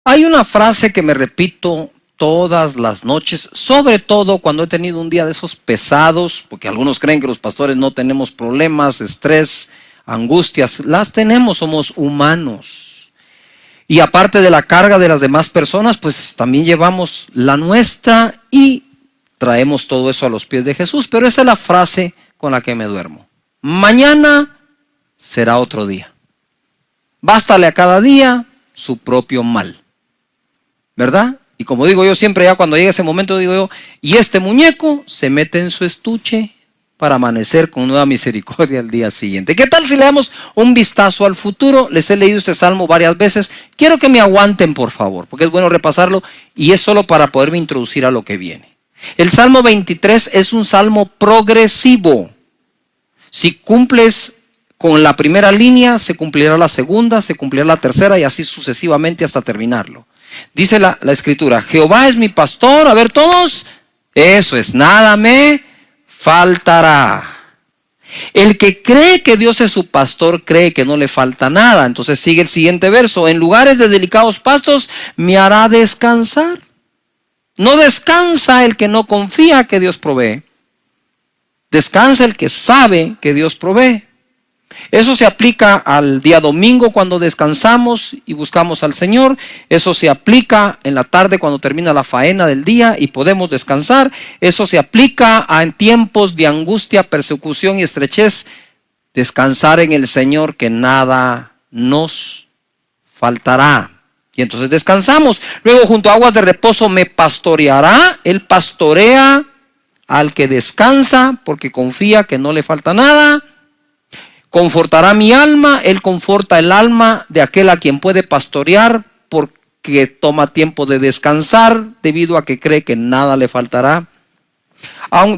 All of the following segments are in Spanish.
Hay una frase que me repito todas las noches, sobre todo cuando he tenido un día de esos pesados, porque algunos creen que los pastores no tenemos problemas, estrés, angustias. Las tenemos, somos humanos. Y aparte de la carga de las demás personas, pues también llevamos la nuestra y traemos todo eso a los pies de Jesús. Pero esa es la frase con la que me duermo. Mañana será otro día. Bástale a cada día su propio mal. ¿Verdad? Y como digo yo siempre, ya cuando llega ese momento, digo yo, y este muñeco se mete en su estuche para amanecer con nueva misericordia al día siguiente. ¿Qué tal si le damos un vistazo al futuro? Les he leído este salmo varias veces. Quiero que me aguanten, por favor, porque es bueno repasarlo y es solo para poderme introducir a lo que viene. El Salmo 23 es un salmo progresivo. Si cumples con la primera línea, se cumplirá la segunda, se cumplirá la tercera y así sucesivamente hasta terminarlo. Dice la escritura, Jehová es mi pastor, a ver todos, eso es, nada me faltará. El que cree que Dios es su pastor, cree que no le falta nada. Entonces sigue el siguiente verso, en lugares de delicados pastos me hará descansar. No descansa el que no confía que Dios provee. Descansa el que sabe que Dios provee. Eso se aplica al día domingo cuando descansamos y buscamos al Señor. Eso se aplica en la tarde cuando termina la faena del día y podemos descansar. Eso se aplica en tiempos de angustia, persecución y estrechez. Descansar en el Señor, que nada nos faltará. Y entonces descansamos. Luego junto a aguas de reposo me pastoreará. Él pastorea al que descansa porque confía que no le falta nada. Confortará mi alma, Él conforta el alma de aquel a quien puede pastorear porque toma tiempo de descansar debido a que cree que nada le faltará.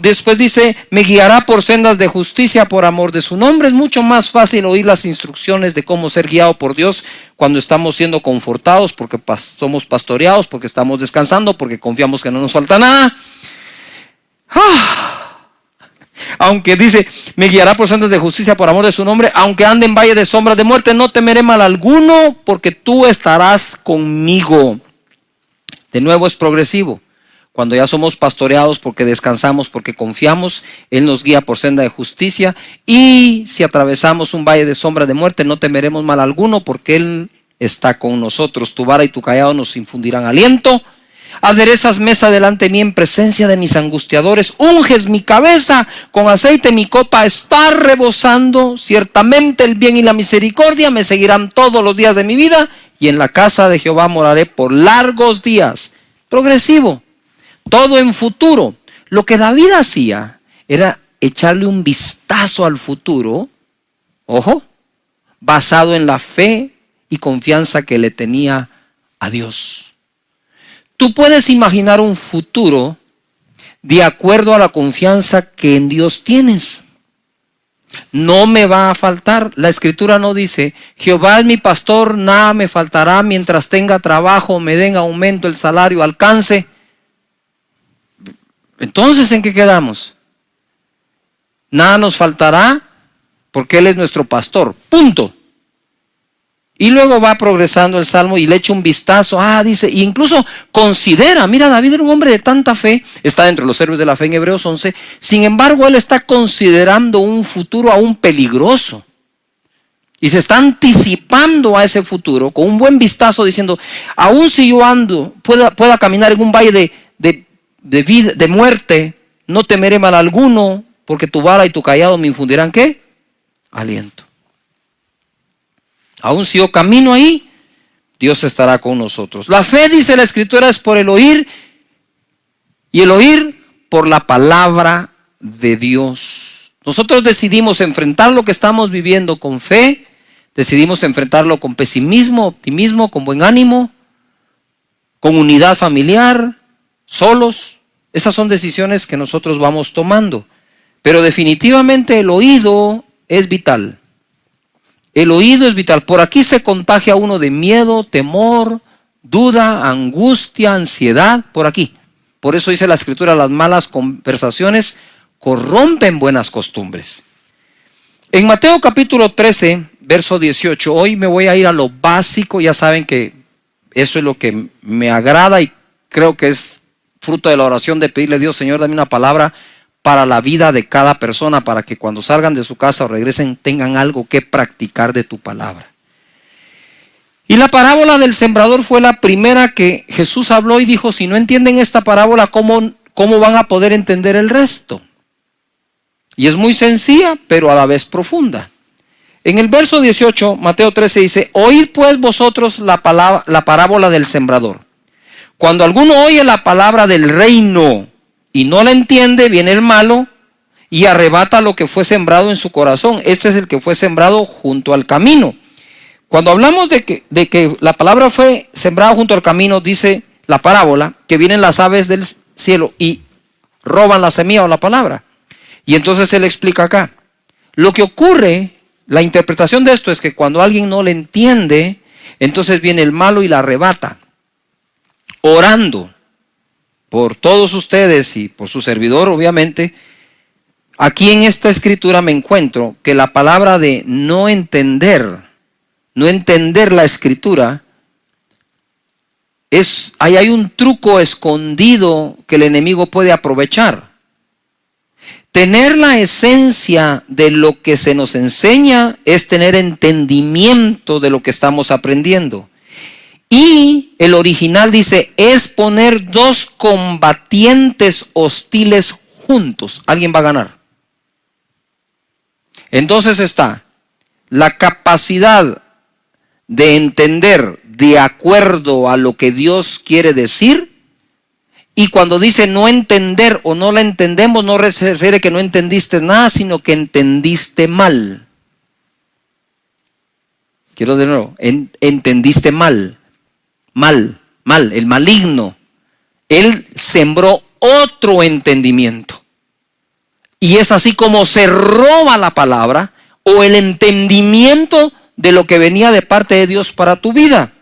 Después dice, me guiará por sendas de justicia por amor de su nombre. Es mucho más fácil oír las instrucciones de cómo ser guiado por Dios cuando estamos siendo confortados, porque somos pastoreados, porque estamos descansando, porque confiamos que no nos falta nada. Aunque dice, me guiará por sendas de justicia por amor de su nombre, aunque ande en valle de sombras de muerte, no temeré mal alguno, porque tú estarás conmigo. De nuevo es progresivo. Cuando ya somos pastoreados porque descansamos, porque confiamos, Él nos guía por senda de justicia. Y si atravesamos un valle de sombra de muerte, no temeremos mal alguno, porque Él está con nosotros. Tu vara y tu cayado nos infundirán aliento. Aderezas mesa delante de mí en presencia de mis angustiadores. Unges mi cabeza con aceite, mi copa está rebosando. Ciertamente el bien y la misericordia me seguirán todos los días de mi vida, y en la casa de Jehová moraré por largos días. Progresivo, todo en futuro. Lo que David hacía era echarle un vistazo al futuro, ojo, basado en la fe y confianza que le tenía a Dios. Tú puedes imaginar un futuro de acuerdo a la confianza que en Dios tienes. No me va a faltar. La escritura no dice, Jehová es mi pastor, nada me faltará mientras tenga trabajo, me den aumento, el salario alcance. Entonces, ¿en qué quedamos? Nada nos faltará porque Él es nuestro pastor. Punto. Y luego va progresando el salmo y le echa un vistazo. Dice, e incluso considera, mira, David era un hombre de tanta fe, está dentro de los héroes de la fe en Hebreos 11. Sin embargo, él está considerando un futuro aún peligroso. Y se está anticipando a ese futuro con un buen vistazo diciendo, aún si yo pueda caminar en un valle de muerte, no temeré mal alguno, porque tu vara y tu cayado me infundirán, ¿qué? Aliento. Aún si yo camino ahí, Dios estará con nosotros. La fe, dice la escritura, es por el oír, y el oír por la palabra de Dios. Nosotros decidimos enfrentar lo que estamos viviendo con fe, decidimos enfrentarlo con pesimismo, optimismo, con buen ánimo, con unidad familiar, solos. Esas son decisiones que nosotros vamos tomando. Pero definitivamente el oído es vital. El oído es vital. Por aquí se contagia uno de miedo, temor, duda, angustia, ansiedad. Por aquí. Por eso dice la escritura, las malas conversaciones corrompen buenas costumbres. En Mateo capítulo 13, verso 18, hoy me voy a ir a lo básico. Ya saben que Eso es lo que me agrada y creo que es fruto de la oración de pedirle a Dios, Señor, dame una palabra para la vida de cada persona, para que cuando salgan de su casa o regresen tengan algo que practicar de tu palabra. Y la parábola del sembrador fue la primera que Jesús habló y dijo, si no entienden esta parábola, ¿cómo van a poder entender el resto? Y es muy sencilla, pero a la vez profunda. En el verso 18, Mateo 13 dice, oíd pues vosotros la parábola del sembrador. Cuando alguno oye la palabra del reino y no la entiende, viene el malo y arrebata lo que fue sembrado en su corazón. Este es el que fue sembrado junto al camino. Cuando hablamos de que la palabra fue sembrada junto al camino, dice la parábola, que vienen las aves del cielo y roban la semilla o la palabra. Y entonces él explica acá. Lo que ocurre, la interpretación de esto es que cuando alguien no le entiende, entonces viene el malo y la arrebata. Orando por todos ustedes y por su servidor, obviamente, aquí en esta escritura me encuentro que la palabra de no entender la escritura, ahí hay un truco escondido que el enemigo puede aprovechar. Tener la esencia de lo que se nos enseña es tener entendimiento de lo que estamos aprendiendo. Y el original dice, es poner dos combatientes hostiles juntos. ¿Alguien va a ganar? Entonces está la capacidad de entender de acuerdo a lo que Dios quiere decir. Y cuando dice no entender o no la entendemos, no se refiere que no entendiste nada, sino que entendiste mal. Quiero de nuevo, entendiste mal. Mal, el maligno. Él sembró otro entendimiento. Y es así como se roba la palabra o el entendimiento de lo que venía de parte de Dios para tu vida.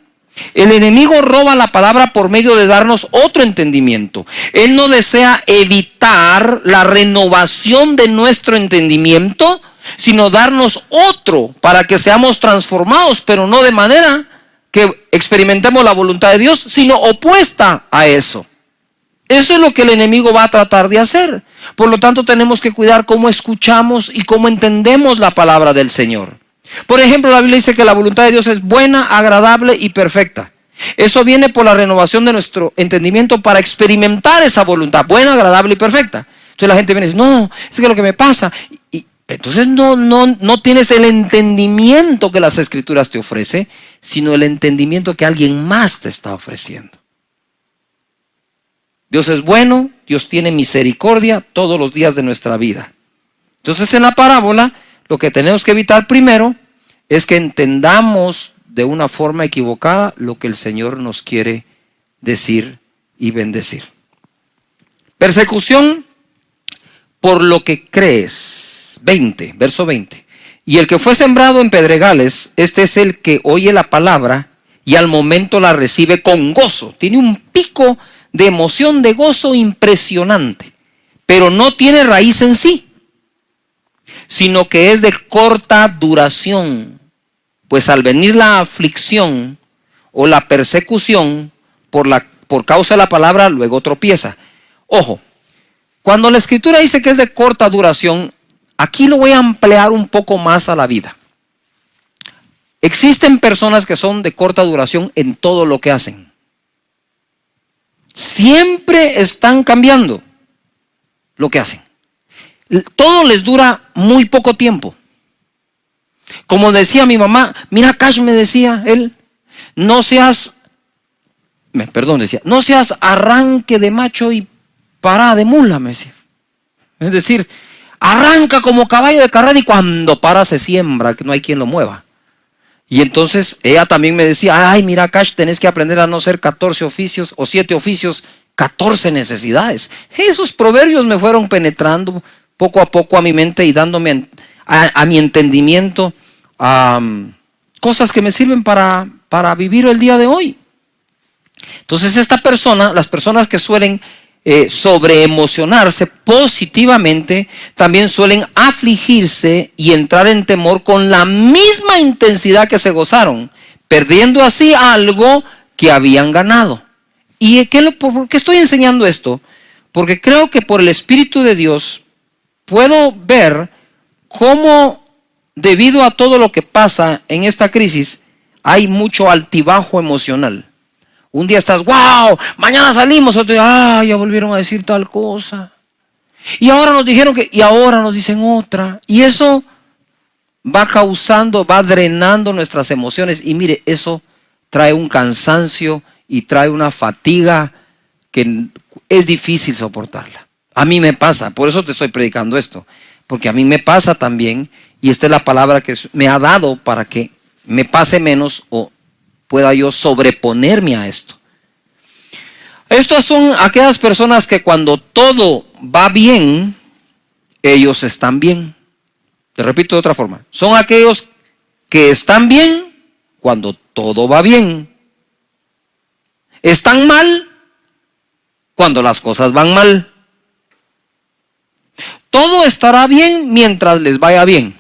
El enemigo roba la palabra por medio de darnos otro entendimiento. Él no desea evitar la renovación de nuestro entendimiento, sino darnos otro para que seamos transformados, pero no de manera que experimentemos la voluntad de Dios, sino opuesta a eso. Eso es lo que el enemigo va a tratar de hacer. Por lo tanto, tenemos que cuidar cómo escuchamos y cómo entendemos la palabra del Señor. Por ejemplo, la Biblia dice que la voluntad de Dios es buena, agradable y perfecta. Eso viene por la renovación de nuestro entendimiento para experimentar esa voluntad buena, agradable y perfecta. Entonces la gente viene y dice, no, es que lo que me pasa. Y entonces no tienes el entendimiento que las Escrituras te ofrece, sino el entendimiento que alguien más te está ofreciendo. Dios es bueno, Dios tiene misericordia todos los días de nuestra vida. Entonces en la parábola, lo que tenemos que evitar primero es que entendamos de una forma equivocada lo que el Señor nos quiere decir y bendecir. Persecución por lo que crees. 20, verso 20. Y el que fue sembrado en pedregales, este es el que oye la palabra y al momento la recibe con gozo. Tiene un pico de emoción, de gozo impresionante, pero no tiene raíz en sí, sino que es de corta duración, pues al venir la aflicción o la persecución por causa de la palabra, luego tropieza. Ojo, cuando la Escritura dice que es de corta duración, aquí lo voy a ampliar un poco más a la vida. Existen personas que son de corta duración en todo lo que hacen. Siempre están cambiando lo que hacen. Todo les dura muy poco tiempo. Como decía mi mamá, mira, Cash, me decía él, no seas arranque de macho y parada de mula, me decía. Es decir, arranca como caballo de carrera y cuando para se siembra, que no hay quien lo mueva. Y entonces ella también me decía, ay, mira, Cash, tenés que aprender a no ser 14 oficios o 7 oficios, 14 necesidades. Esos proverbios me fueron penetrando poco a poco a mi mente y dándome a mi entendimiento cosas que me sirven para vivir el día de hoy. Entonces las personas que suelen sobreemocionarse positivamente, también suelen afligirse y entrar en temor con la misma intensidad que se gozaron, perdiendo así algo que habían ganado. ¿Y por qué estoy enseñando esto? Porque creo que por el Espíritu de Dios puedo ver cómo, debido a todo lo que pasa en esta crisis, hay mucho altibajo emocional. Un día estás, wow, mañana salimos, otro día, ya volvieron a decir tal cosa. Y ahora nos dijeron y ahora nos dicen otra. Y eso va causando, va drenando nuestras emociones. Y mire, eso trae un cansancio y trae una fatiga que es difícil soportarla. A mí me pasa, por eso te estoy predicando esto. Porque a mí me pasa también, y esta es la palabra que me ha dado para que me pase menos o pueda yo sobreponerme a esto. Estas son aquellas personas que cuando todo va bien, ellos están bien. Te repito de otra forma. Son aquellos que están bien cuando todo va bien. Están mal cuando las cosas van mal. Todo estará bien mientras les vaya bien.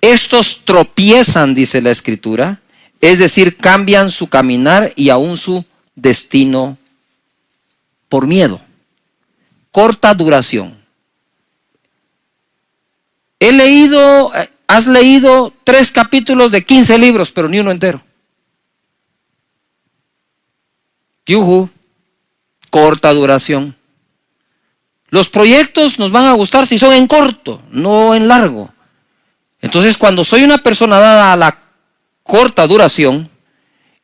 Estos tropiezan, dice la Escritura, es decir, cambian su caminar y aún su destino por miedo. Corta duración. Has leído 3 capítulos de 15 libros, pero ni uno entero. Yuhu, corta duración. Los proyectos nos van a gustar si son en corto, no en largo. Entonces, cuando soy una persona dada a la corta duración,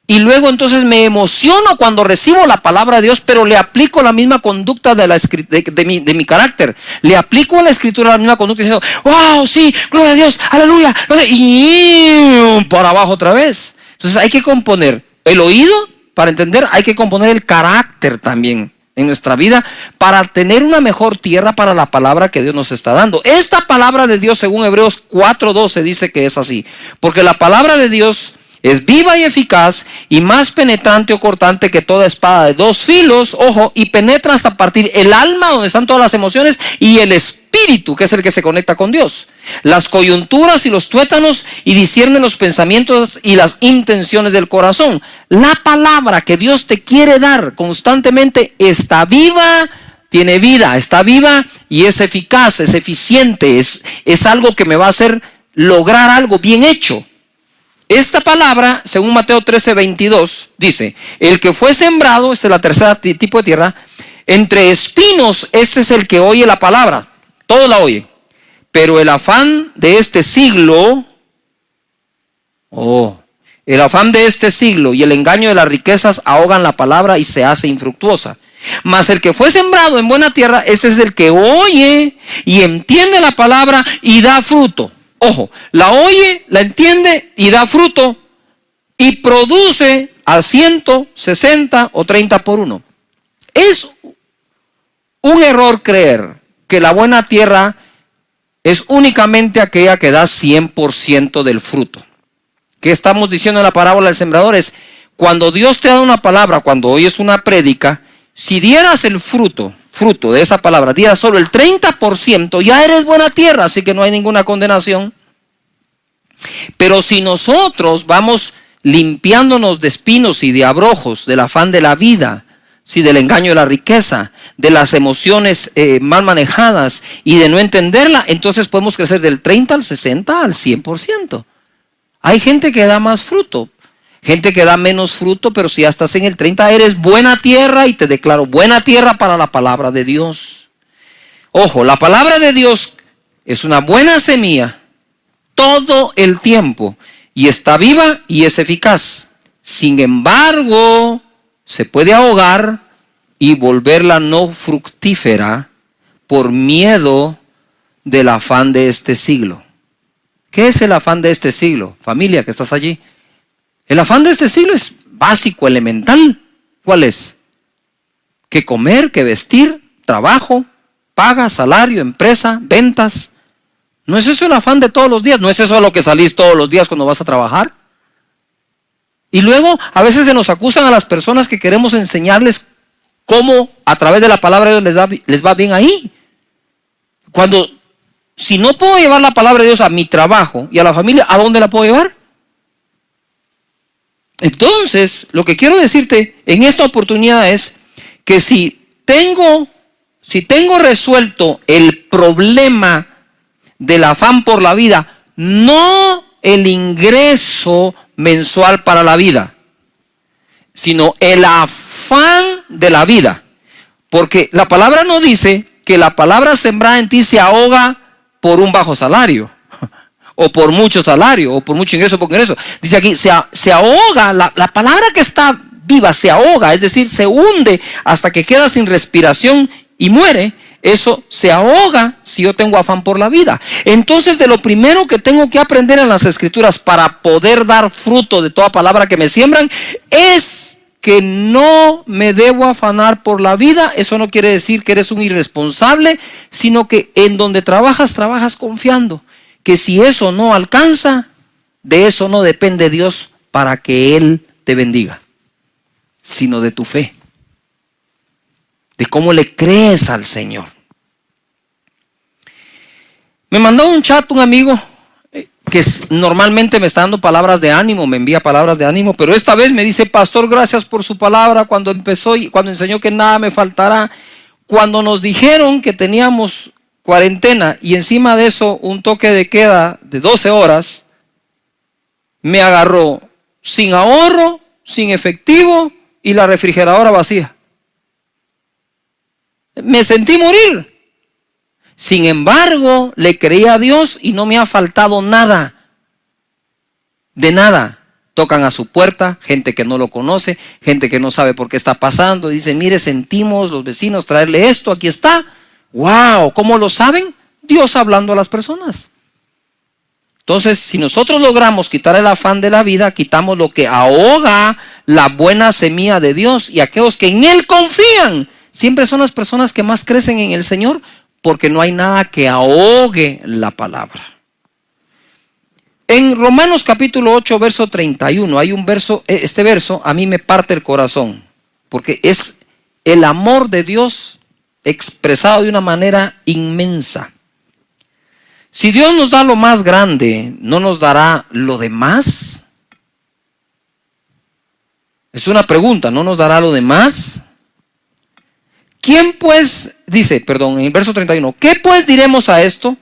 y luego entonces me emociono cuando recibo la palabra de Dios, pero le aplico la misma conducta de mi carácter. Le aplico a la Escritura la misma conducta diciendo, wow, sí, gloria a Dios, aleluya. Y para abajo otra vez. Entonces hay que componer el oído para entender, hay que componer el carácter también en nuestra vida para tener una mejor tierra para la palabra que Dios nos está dando. Esta palabra de Dios, según Hebreos 4:12, dice que es así. Porque la palabra de Dios es viva y eficaz y más penetrante o cortante que toda espada de 2 filos, ojo, y penetra hasta partir el alma, donde están todas las emociones, y el espíritu, que es el que se conecta con Dios. Las coyunturas y los tuétanos, y discierne los pensamientos y las intenciones del corazón. La palabra que Dios te quiere dar constantemente está viva, tiene vida, está viva y es eficaz, es eficiente, es algo que me va a hacer lograr algo bien hecho. Esta palabra, según Mateo 13:22, dice, el que fue sembrado, esta es la tercera tipo de tierra, entre espinos, este es el que oye la palabra, todo la oye, pero el afán de este siglo, el afán de este siglo y el engaño de las riquezas ahogan la palabra y se hace infructuosa. Mas el que fue sembrado en buena tierra, ese es el que oye y entiende la palabra y da fruto. Ojo, la oye, la entiende y da fruto y produce al 100, 60 o 30 por 1. Es un error creer que la buena tierra es únicamente aquella que da 100% del fruto. ¿Qué estamos diciendo en la parábola del sembrador? Es cuando Dios te da una palabra, cuando oyes una prédica, si dieras el fruto de esa palabra, dieras solo el 30%, ya eres buena tierra, así que no hay ninguna condenación. Pero si nosotros vamos limpiándonos de espinos y de abrojos, del afán de la vida, sí, del engaño de la riqueza, de las emociones mal manejadas y de no entenderla, entonces podemos crecer del 30 al 60 al 100%. Hay gente que da más fruto, gente que da menos fruto, pero si ya estás en el 30, eres buena tierra y te declaro buena tierra para la palabra de Dios. Ojo, la palabra de Dios es una buena semilla todo el tiempo y está viva y es eficaz. Sin embargo, se puede ahogar y volverla no fructífera por miedo del afán de este siglo. ¿Qué es el afán de este siglo? Familia que estás allí. El afán de este siglo es básico, elemental. ¿Cuál es? ¿Qué comer, qué vestir, trabajo, paga, salario, empresa, ventas? ¿No es eso el afán de todos los días? ¿No es eso a lo que salís todos los días cuando vas a trabajar? Y luego a veces se nos acusan a las personas que queremos enseñarles cómo a través de la palabra de Dios les va bien ahí. Cuando, si no puedo llevar la palabra de Dios a mi trabajo y a la familia, ¿a dónde la puedo llevar? Entonces, lo que quiero decirte en esta oportunidad es que si tengo resuelto el problema del afán por la vida, no el ingreso mensual para la vida, sino el afán de la vida. Porque la palabra no dice que la palabra sembrada en ti se ahoga por un bajo salario, o por mucho salario, o por mucho ingreso, poco ingreso. Dice aquí, se ahoga, la palabra que está viva se ahoga, es decir, se hunde hasta que queda sin respiración y muere. Eso se ahoga si yo tengo afán por la vida. Entonces, de lo primero que tengo que aprender en las Escrituras para poder dar fruto de toda palabra que me siembran, es que no me debo afanar por la vida. Eso no quiere decir que eres un irresponsable, sino que en donde trabajas confiando que si eso no alcanza, de eso no depende Dios para que Él te bendiga, sino de tu fe, de cómo le crees al Señor. Me mandó un chat un amigo que normalmente me está dando palabras de ánimo, me envía palabras de ánimo, pero esta vez me dice: pastor, gracias por su palabra cuando empezó y cuando enseñó que nada me faltará. Cuando nos dijeron que teníamos cuarentena y encima de eso un toque de queda de 12 horas, me agarró sin ahorro, sin efectivo y la refrigeradora vacía. Me sentí morir. Sin embargo, le creí a Dios y no me ha faltado nada. De nada. Tocan a su puerta, gente que no lo conoce, gente que no sabe por qué está pasando. Dicen: mire, sentimos los vecinos traerle esto, aquí está. ¡Wow! ¿Cómo lo saben? Dios hablando a las personas. Entonces, si nosotros logramos quitar el afán de la vida, quitamos lo que ahoga la buena semilla de Dios, y aquellos que en Él confían siempre son las personas que más crecen en el Señor, porque no hay nada que ahogue la palabra. En Romanos capítulo 8, verso 31, hay un verso, este verso a mí me parte el corazón, porque es el amor de Dios expresado de una manera inmensa. Si Dios nos da lo más grande, ¿no nos dará lo demás? Es una pregunta, ¿no nos dará lo demás? ¿Quién pues, en el verso 31, qué pues diremos a esto?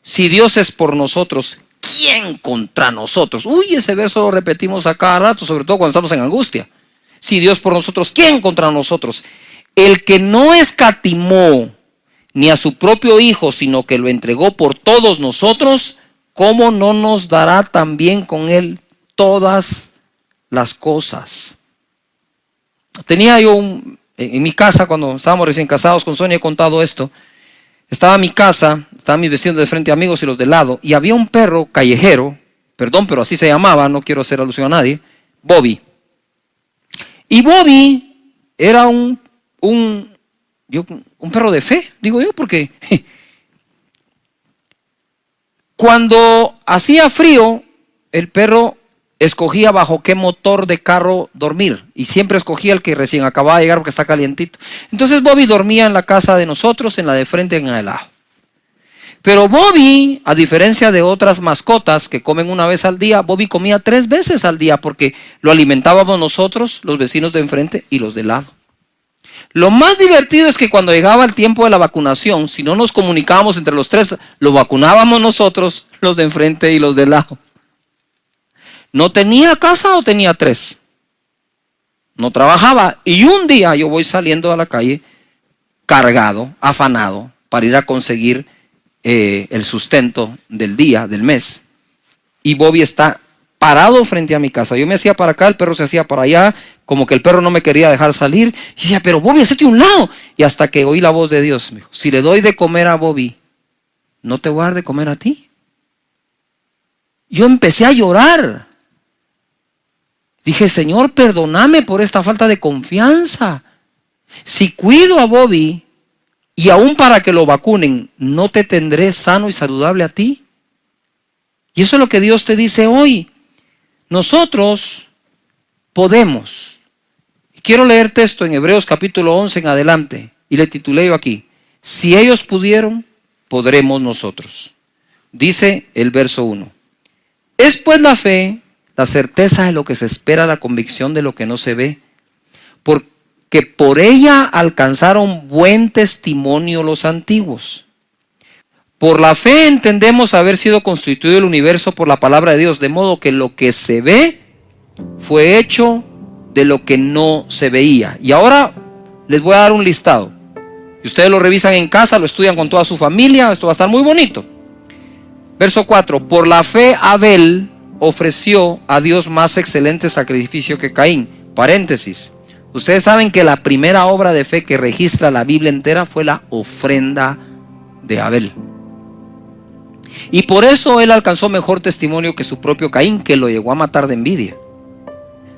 Si Dios es por nosotros, ¿quién contra nosotros? Uy, ese verso lo repetimos a cada rato, sobre todo cuando estamos en angustia. Si Dios por nosotros, ¿quién contra nosotros? El que no escatimó ni a su propio Hijo, sino que lo entregó por todos nosotros, ¿cómo no nos dará también con Él todas las cosas? Tenía yo en mi casa, cuando estábamos recién casados con Sonia, he contado esto. Estaba en mi casa, estaban mis vecinos de frente, amigos, y los de lado, y había un perro callejero, perdón, pero así se llamaba, no quiero hacer alusión a nadie, Bobby. Y Bobby era un perro de fe, digo yo, porque cuando hacía frío, el perro escogía bajo qué motor de carro dormir, y siempre escogía el que recién acababa de llegar porque está calientito. Entonces Bobby dormía en la casa de nosotros, en la de frente, en el lado. Pero Bobby, a diferencia de otras mascotas que comen una vez al día, Bobby comía 3 veces al día, porque lo alimentábamos nosotros, los vecinos de enfrente y los de lado. Lo más divertido es que cuando llegaba el tiempo de la vacunación, si no nos comunicábamos entre los 3, lo vacunábamos nosotros, los de enfrente y los de lado. ¿No tenía casa o tenía 3? No trabajaba. Y un día yo voy saliendo a la calle cargado, afanado, para ir a conseguir el sustento del día, del mes. Y Bobby está parado frente a mi casa. Yo me hacía para acá, el perro se hacía para allá, como que el perro no me quería dejar salir. Y decía: pero Bobby, hacete a un lado. Y hasta que oí la voz de Dios, me dijo: si le doy de comer a Bobby, ¿no te voy a dar de comer a ti? Yo empecé a llorar. Dije: Señor, perdóname por esta falta de confianza. Si cuido a Bobby y aún para que lo vacunen, ¿no te tendré sano y saludable a ti? Y eso es lo que Dios te dice hoy. Nosotros podemos. Quiero leer texto en Hebreos capítulo 11 en adelante, y le titulé yo aquí: si ellos pudieron, podremos nosotros. Dice el verso 1: es pues la fe la certeza de lo que se espera, la convicción de lo que no se ve. Porque por ella alcanzaron buen testimonio los antiguos. Por la fe entendemos haber sido constituido el universo por la palabra de Dios, de modo que lo que se ve fue hecho de lo que no se veía. Y ahora les voy a dar un listado. Y ustedes lo revisan en casa, lo estudian con toda su familia, esto va a estar muy bonito. Verso 4, por la fe Abel ofreció a Dios más excelente sacrificio que Caín. Paréntesis, ustedes saben que la primera obra de fe que registra la Biblia entera fue la ofrenda de Abel. Y por eso él alcanzó mejor testimonio que su propio Caín, que lo llegó a matar de envidia.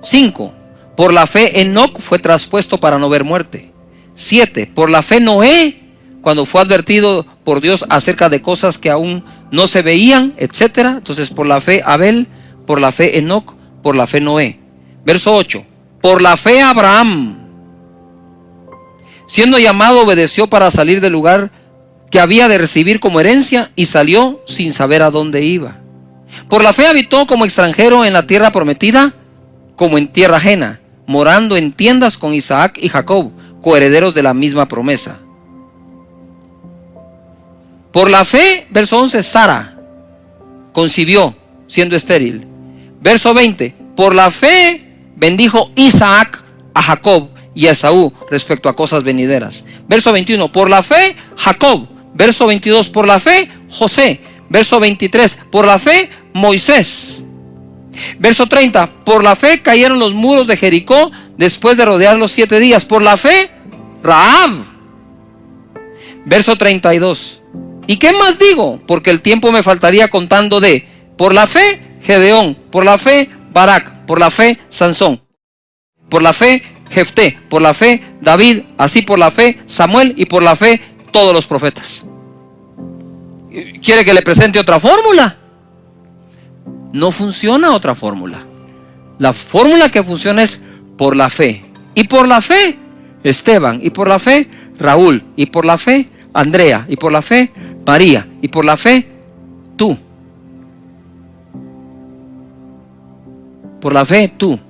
5, por la fe Enoc fue traspuesto para no ver muerte. 7, por la fe Noé, cuando fue advertido por Dios acerca de cosas que aún no se veían, etc. Entonces por la fe Abel, por la fe Enoc, por la fe Noé. Verso 8, por la fe Abraham, siendo llamado, obedeció para salir del lugar que había de recibir como herencia y salió sin saber a dónde iba. Por la fe habitó como extranjero en la tierra prometida, como en tierra ajena, morando en tiendas con Isaac y Jacob, coherederos de la misma promesa. Por la fe, verso 11, Sara concibió siendo estéril. Verso 20, por la fe bendijo Isaac a Jacob y a Esaú respecto a cosas venideras. Verso 21, por la fe Jacob. Verso 22, por la fe José. Verso 23, por la fe Moisés. Verso 30, por la fe cayeron los muros de Jericó después de rodearlos 7 días. Por la fe Rahab. Verso 32, ¿y qué más digo? Porque el tiempo me faltaría contando de, por la fe Gedeón, por la fe Barak, por la fe Sansón, por la fe Jefté, por la fe David, así por la fe Samuel y por la fe todos los profetas. ¿Quiere que le presente otra fórmula? No funciona otra fórmula. La fórmula que funciona es por la fe. Y por la fe Esteban, y por la fe Raúl, y por la fe Andrea, y por la fe María, y por la fe tú. Por la fe tú.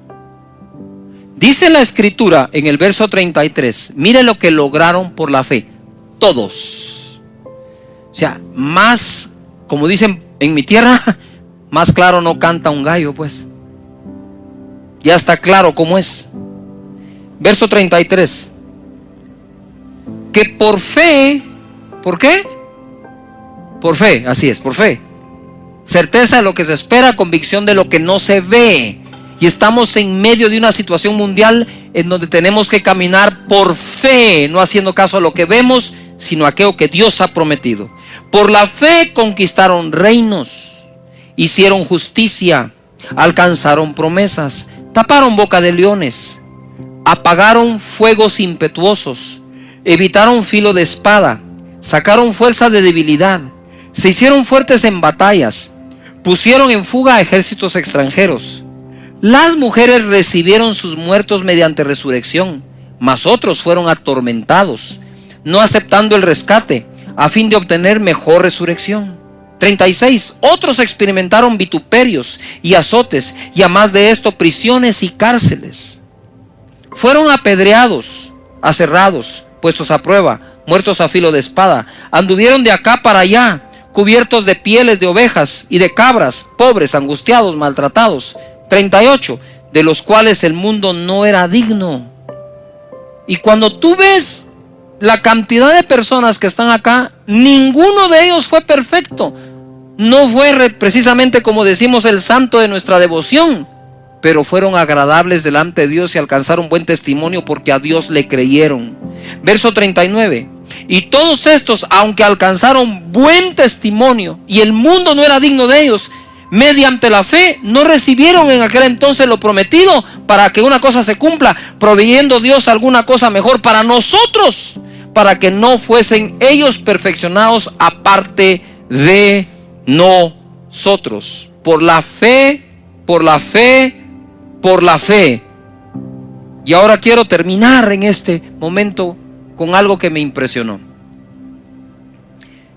Dice la escritura en el verso 33, mire lo que lograron por la fe. Todos. O sea, más, como dicen en mi tierra, más claro no canta un gallo, pues. Ya está claro cómo es. Verso 33. Que por fe, ¿por qué? Por fe, así es, por fe. Certeza de lo que se espera, convicción de lo que no se ve. Y estamos en medio de una situación mundial en donde tenemos que caminar por fe, no haciendo caso a lo que vemos, sino a aquello que Dios ha prometido. Por la fe conquistaron reinos, hicieron justicia, alcanzaron promesas, taparon boca de leones, apagaron fuegos impetuosos, evitaron filo de espada, sacaron fuerza de debilidad, se hicieron fuertes en batallas, pusieron en fuga a ejércitos extranjeros. Las mujeres recibieron sus muertos mediante resurrección, mas otros fueron atormentados, no aceptando el rescate, a fin de obtener mejor resurrección. 36. Otros experimentaron vituperios y azotes, y a más de esto, prisiones y cárceles. Fueron apedreados, aserrados, puestos a prueba, muertos a filo de espada. Anduvieron de acá para allá, cubiertos de pieles de ovejas y de cabras, pobres, angustiados, maltratados. 38. De los cuales el mundo no era digno. Y cuando tú ves la cantidad de personas que están acá, ninguno de ellos fue perfecto. No fue precisamente, como decimos, el santo de nuestra devoción, pero fueron agradables delante de Dios y alcanzaron buen testimonio porque a Dios le creyeron. Verso 39. Y todos estos, aunque alcanzaron buen testimonio y el mundo no era digno de ellos, mediante la fe no recibieron en aquel entonces lo prometido, para que una cosa se cumpla, proveyendo Dios alguna cosa mejor para nosotros, para que no fuesen ellos perfeccionados aparte de nosotros. Por la fe, por la fe, por la fe. Y ahora quiero terminar en este momento con algo que me impresionó.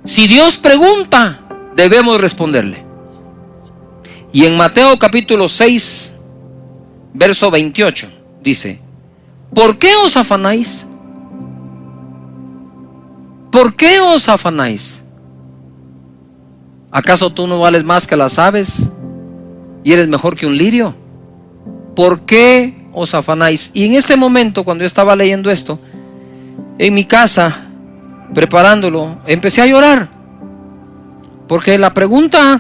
Si Dios pregunta, debemos responderle. Y en Mateo capítulo 6, verso 28, dice: ¿por qué os afanáis? ¿Por qué os afanáis? ¿Acaso tú no vales más que las aves y eres mejor que un lirio? ¿Por qué os afanáis? Y en este momento, cuando yo estaba leyendo esto, en mi casa, preparándolo, empecé a llorar, porque la pregunta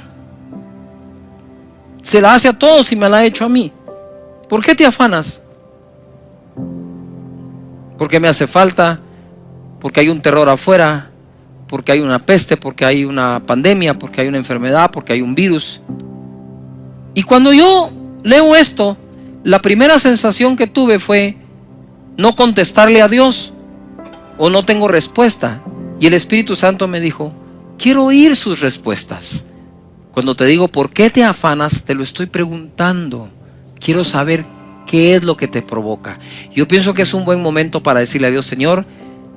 se la hace a todos y me la ha hecho a mí. ¿Por qué te afanas? Porque me hace falta, porque hay un terror afuera, porque hay una peste, porque hay una pandemia, porque hay una enfermedad, porque hay un virus. Y cuando yo leo esto, la primera sensación que tuve fue no contestarle a Dios, o no tengo respuesta. Y el Espíritu Santo me dijo: quiero oír sus respuestas. Cuando te digo ¿por qué te afanas?, te lo estoy preguntando. Quiero saber qué es lo que te provoca. Yo pienso que es un buen momento para decirle a Dios: Señor,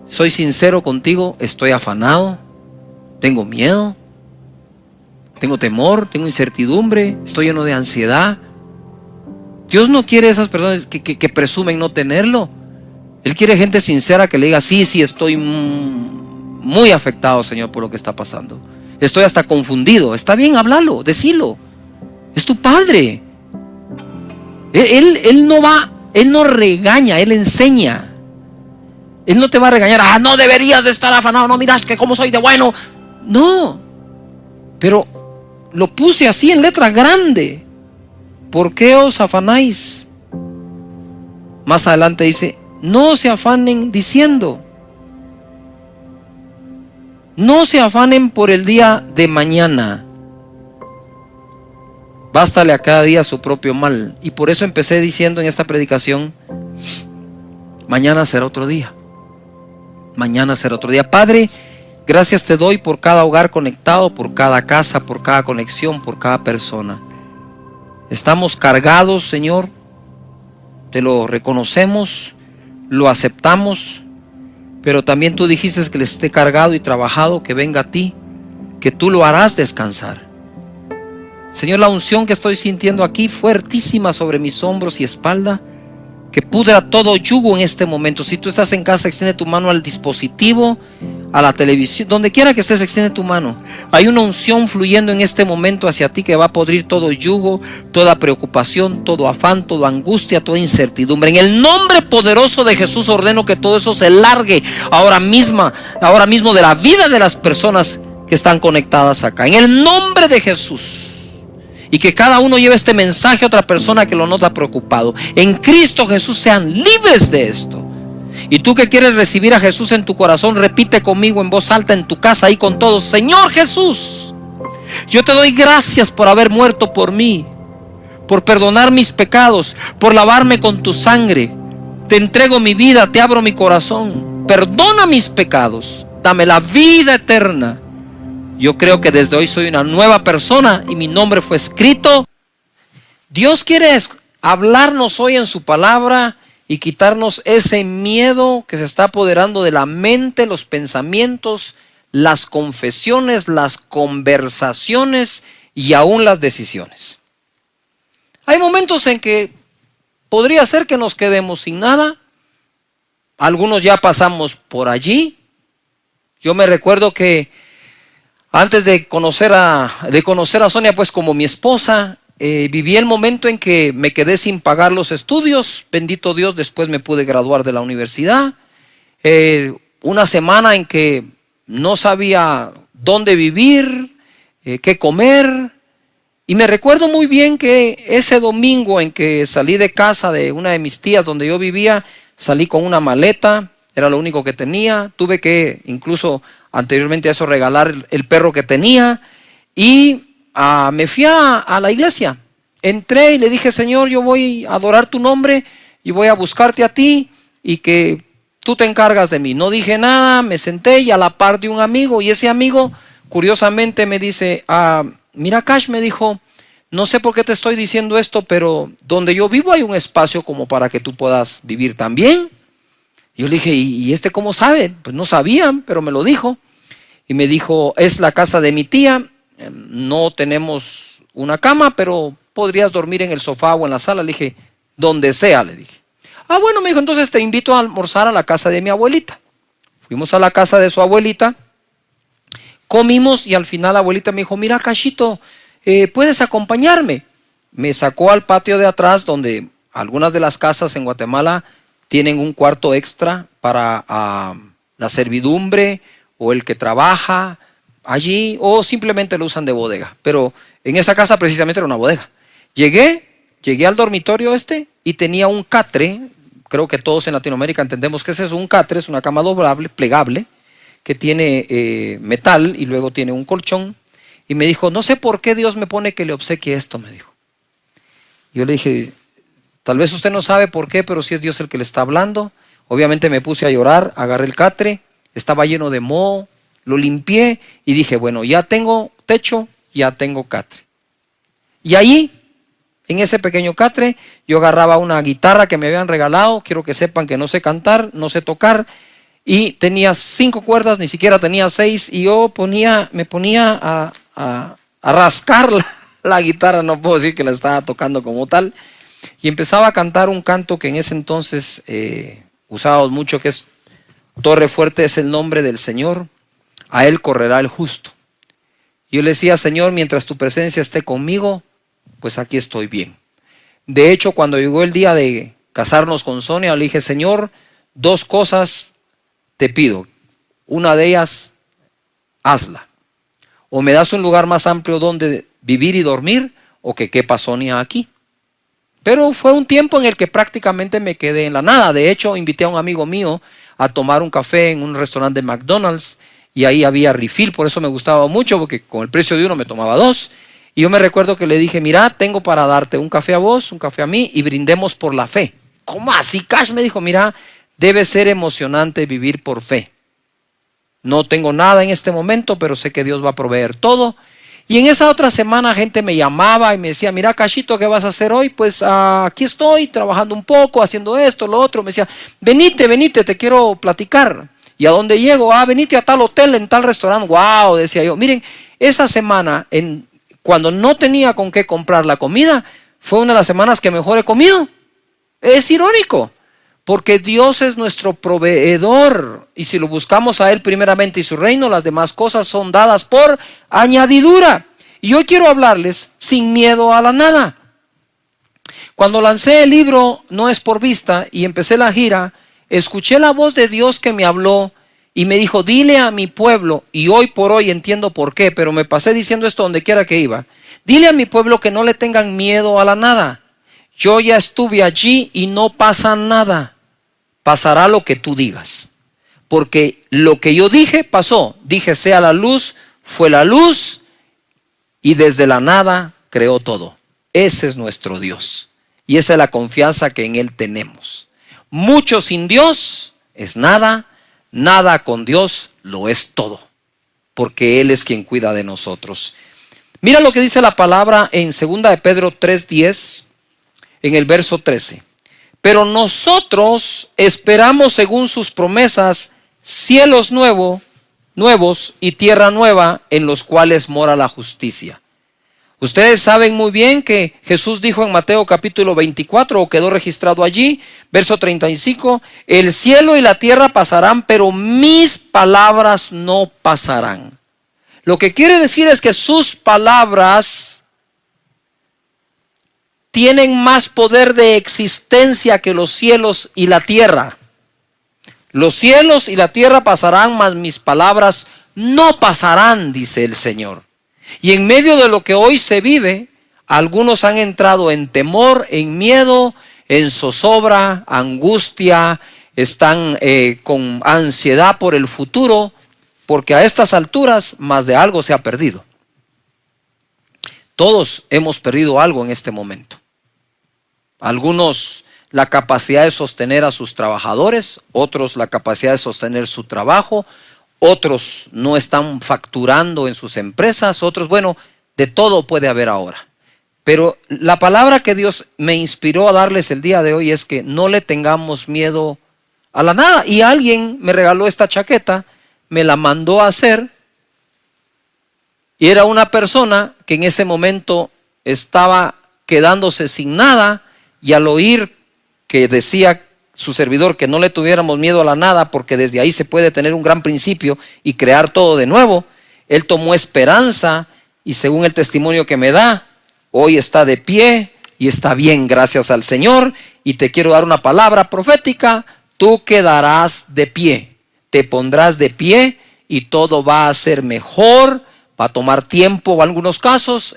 soy sincero contigo, estoy afanado, tengo miedo, tengo temor, tengo incertidumbre, estoy lleno de ansiedad. Dios no quiere esas personas que presumen no tenerlo. Él quiere gente sincera que le diga: sí, estoy muy afectado, Señor, por lo que está pasando. Estoy hasta confundido. Está bien, háblalo, decilo. Es tu Padre. Él no regaña, Él enseña. Él no te va a regañar: no deberías de estar afanado, no miras que cómo soy de bueno. No, pero lo puse así en letra grande. ¿Por qué os afanáis? Más adelante dice: no se afanen diciendo. No se afanen por el día de mañana. Bástale a cada día su propio mal. Y por eso empecé diciendo en esta predicación: mañana será otro día. Mañana será otro día. Padre, gracias te doy por cada hogar conectado, por cada casa, por cada conexión, por cada persona. Estamos cargados, Señor. Te lo reconocemos, lo aceptamos. Pero también tú dijiste que le esté cargado y trabajado, que venga a ti, que tú lo harás descansar. Señor, la unción que estoy sintiendo aquí, fuertísima sobre mis hombros y espalda, que pudra todo yugo en este momento. Si tú estás en casa, extiende tu mano al dispositivo, a la televisión, donde quiera que estés, extiende tu mano. Hay una unción fluyendo en este momento hacia ti que va a podrir todo yugo, toda preocupación, todo afán, toda angustia, toda incertidumbre. En el nombre poderoso de Jesús ordeno que todo eso se largue ahora mismo de la vida de las personas que están conectadas acá. En el nombre de Jesús. Y que cada uno lleve este mensaje a otra persona que lo nota preocupado. En Cristo Jesús sean libres de esto. Y tú que quieres recibir a Jesús en tu corazón, repite conmigo en voz alta en tu casa, ahí con todos: Señor Jesús, yo te doy gracias por haber muerto por mí, por perdonar mis pecados, por lavarme con tu sangre. Te entrego mi vida, te abro mi corazón. Perdona mis pecados, dame la vida eterna. Yo creo que desde hoy soy una nueva persona y mi nombre fue escrito. Dios quiere hablarnos hoy en su palabra y quitarnos ese miedo que se está apoderando de la mente, los pensamientos, las confesiones, las conversaciones y aún las decisiones. Hay momentos en que podría ser que nos quedemos sin nada. Algunos ya pasamos por allí. Yo me recuerdo que antes de conocer a Sonia, pues como mi esposa, viví el momento en que me quedé sin pagar los estudios. Bendito Dios, después me pude graduar de la universidad. Una semana en que no sabía dónde vivir, qué comer. Y me recuerdo muy bien que ese domingo en que salí de casa de una de mis tías donde yo vivía, salí con una maleta, era lo único que tenía. Tuve que incluso anteriormente a eso regalar el perro que tenía. Y me fui a la iglesia. Entré y le dije: Señor, yo voy a adorar tu nombre y voy a buscarte a ti y que tú te encargas de mí. No dije nada, me senté y a la par de un amigo, y ese amigo curiosamente me dice: mira, Cash, me dijo, no sé por qué te estoy diciendo esto, pero donde yo vivo hay un espacio como para que tú puedas vivir también. Yo le dije: ¿y este cómo sabe? Pues no sabían, pero me lo dijo. Y me dijo: es la casa de mi tía. No tenemos una cama, pero podrías dormir en el sofá o en la sala. Le dije, donde sea, le dije. Ah, bueno, me dijo, entonces te invito a almorzar a la casa de mi abuelita. Fuimos a la casa de su abuelita, comimos y al final la abuelita me dijo, mira, Cachito, ¿puedes acompañarme? Me sacó al patio de atrás, donde algunas de las casas en Guatemala tienen un cuarto extra para la servidumbre o el que trabaja allí, o simplemente lo usan de bodega. Pero en esa casa precisamente era una bodega. Llegué al dormitorio y tenía un catre. Creo que todos en Latinoamérica entendemos que ese es un catre, es una cama doblable, plegable, que tiene metal y luego tiene un colchón. Y me dijo, no sé por qué Dios me pone que le obsequie esto, me dijo. Yo le dije, tal vez usted no sabe por qué, pero sí es Dios el que le está hablando. Obviamente me puse a llorar, agarré el catre, estaba lleno de moho, lo limpié y dije, bueno, ya tengo techo, ya tengo catre. Y ahí, en ese pequeño catre, yo agarraba una guitarra que me habían regalado. Quiero que sepan que no sé cantar, no sé tocar. Y tenía 5 cuerdas, ni siquiera tenía 6. Y yo me ponía a rascar la guitarra. No puedo decir que la estaba tocando como tal. Y empezaba a cantar un canto que en ese entonces usábamos mucho, que es Torre fuerte es el nombre del Señor, a Él correrá el justo. Yo le decía, Señor, mientras tu presencia esté conmigo, pues aquí estoy bien. De hecho, cuando llegó el día de casarnos con Sonia, le dije, Señor, 2 cosas te pido. Una de ellas, hazla. O me das un lugar más amplio donde vivir y dormir, o que quepa Sonia aquí. Pero fue un tiempo en el que prácticamente me quedé en la nada. De hecho, invité a un amigo mío a tomar un café en un restaurante de McDonald's, y ahí había refill. Por eso me gustaba mucho, porque con el precio de uno me tomaba 2. Y yo me recuerdo que le dije, mira, tengo para darte un café a vos, un café a mí, y brindemos por la fe. ¿Cómo así, Cash? Me dijo, mira, debe ser emocionante vivir por fe. No tengo nada en este momento, pero sé que Dios va a proveer todo. Y en esa otra semana gente me llamaba y me decía, mira, Cachito, ¿qué vas a hacer hoy? Pues aquí estoy trabajando un poco, haciendo esto, lo otro. Me decía, venite, te quiero platicar. ¿Y a dónde llego? Venite a tal hotel, en tal restaurante. Wow, decía yo. Miren, esa semana, cuando no tenía con qué comprar la comida, fue una de las semanas que mejor he comido. Es irónico, porque Dios es nuestro proveedor, y si lo buscamos a Él primeramente y su reino, las demás cosas son dadas por añadidura. Y hoy quiero hablarles sin miedo a la nada. Cuando lancé el libro No es por vista y empecé la gira, escuché la voz de Dios que me habló y me dijo, dile a mi pueblo, y hoy por hoy entiendo por qué, pero me pasé diciendo esto donde quiera que iba, dile a mi pueblo que no le tengan miedo a la nada. Yo ya estuve allí y no pasa nada. Pasará lo que tú digas. Porque lo que yo dije pasó. Dije sea la luz, fue la luz, y desde la nada creó todo. Ese es nuestro Dios. Y esa es la confianza que en Él tenemos. Mucho sin Dios es nada, nada con Dios lo es todo. Porque Él es quien cuida de nosotros. Mira lo que dice la palabra en 2 de Pedro 3:10. En el verso 13, pero nosotros esperamos según sus promesas cielos nuevos y tierra nueva en los cuales mora la justicia. Ustedes saben muy bien que Jesús dijo en Mateo capítulo 24, o quedó registrado allí, verso 35, el cielo y la tierra pasarán, pero mis palabras no pasarán. Lo que quiere decir es que sus palabras tienen más poder de existencia que los cielos y la tierra. Los cielos y la tierra pasarán, mas mis palabras no pasarán, dice el Señor. Y en medio de lo que hoy se vive, algunos han entrado en temor, en miedo, en zozobra, angustia, están con ansiedad por el futuro, porque a estas alturas más de algo se ha perdido. Todos hemos perdido algo en este momento. Algunos la capacidad de sostener a sus trabajadores, otros la capacidad de sostener su trabajo, otros no están facturando en sus empresas, otros, bueno, de todo puede haber ahora. Pero la palabra que Dios me inspiró a darles el día de hoy es que no le tengamos miedo a la nada. Y alguien me regaló esta chaqueta, me la mandó a hacer, y era una persona que en ese momento estaba quedándose sin nada, y al oír que decía su servidor que no le tuviéramos miedo a la nada, porque desde ahí se puede tener un gran principio y crear todo de nuevo, él tomó esperanza y, según el testimonio que me da, hoy está de pie y está bien, gracias al Señor. Y te quiero dar una palabra profética: tú quedarás de pie, te pondrás de pie y todo va a ser mejor. Va a tomar tiempo en algunos casos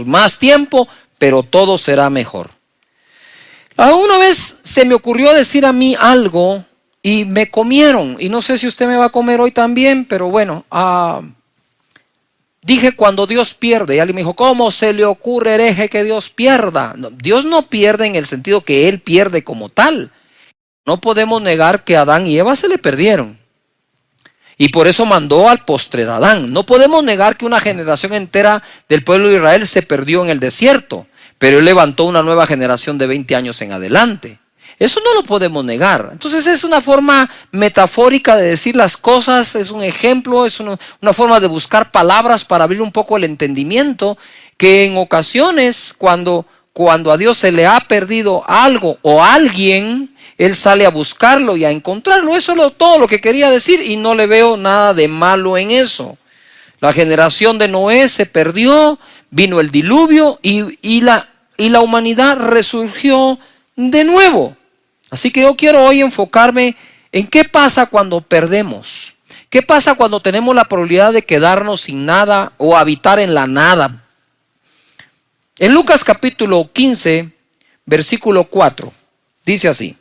más tiempo, pero todo será mejor. Una vez se me ocurrió decir a mí algo y me comieron, y no sé si usted me va a comer hoy también, pero bueno, dije cuando Dios pierde, y alguien me dijo, ¿cómo se le ocurre, hereje, que Dios pierda? No, Dios no pierde en el sentido que Él pierde como tal. No podemos negar que Adán y Eva se le perdieron, y por eso mandó al postrer Adán. No podemos negar que una generación entera del pueblo de Israel se perdió en el desierto, pero Él levantó una nueva generación de 20 años en adelante. Eso no lo podemos negar. Entonces es una forma metafórica de decir las cosas, es un ejemplo, es una forma de buscar palabras para abrir un poco el entendimiento, que en ocasiones cuando a Dios se le ha perdido algo o alguien, Él sale a buscarlo y a encontrarlo. Eso es todo lo que quería decir, y no le veo nada de malo en eso. La generación de Noé se perdió, vino el diluvio y la humanidad resurgió de nuevo. Así que yo quiero hoy enfocarme en qué pasa cuando perdemos. ¿Qué pasa cuando tenemos la probabilidad de quedarnos sin nada o habitar en la nada? En Lucas capítulo 15, versículo 4, dice así: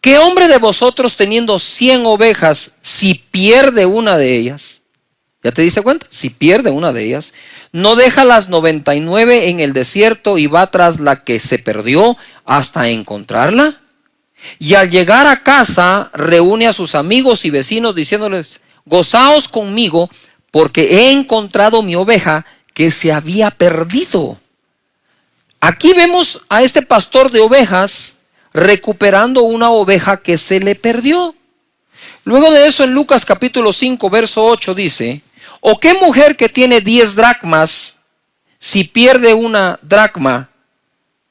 ¿qué hombre de vosotros, teniendo 100 ovejas, si pierde una de ellas? ¿Ya te diste cuenta? Si pierde una de ellas, ¿no deja las 99 en el desierto y va tras la que se perdió hasta encontrarla? Y al llegar a casa, reúne a sus amigos y vecinos diciéndoles, gozaos conmigo, porque he encontrado mi oveja que se había perdido. Aquí vemos a este pastor de ovejas recuperando una oveja que se le perdió. Luego de eso, en Lucas capítulo 5, verso 8 dice, ¿o qué mujer que tiene 10 dracmas, si pierde una dracma,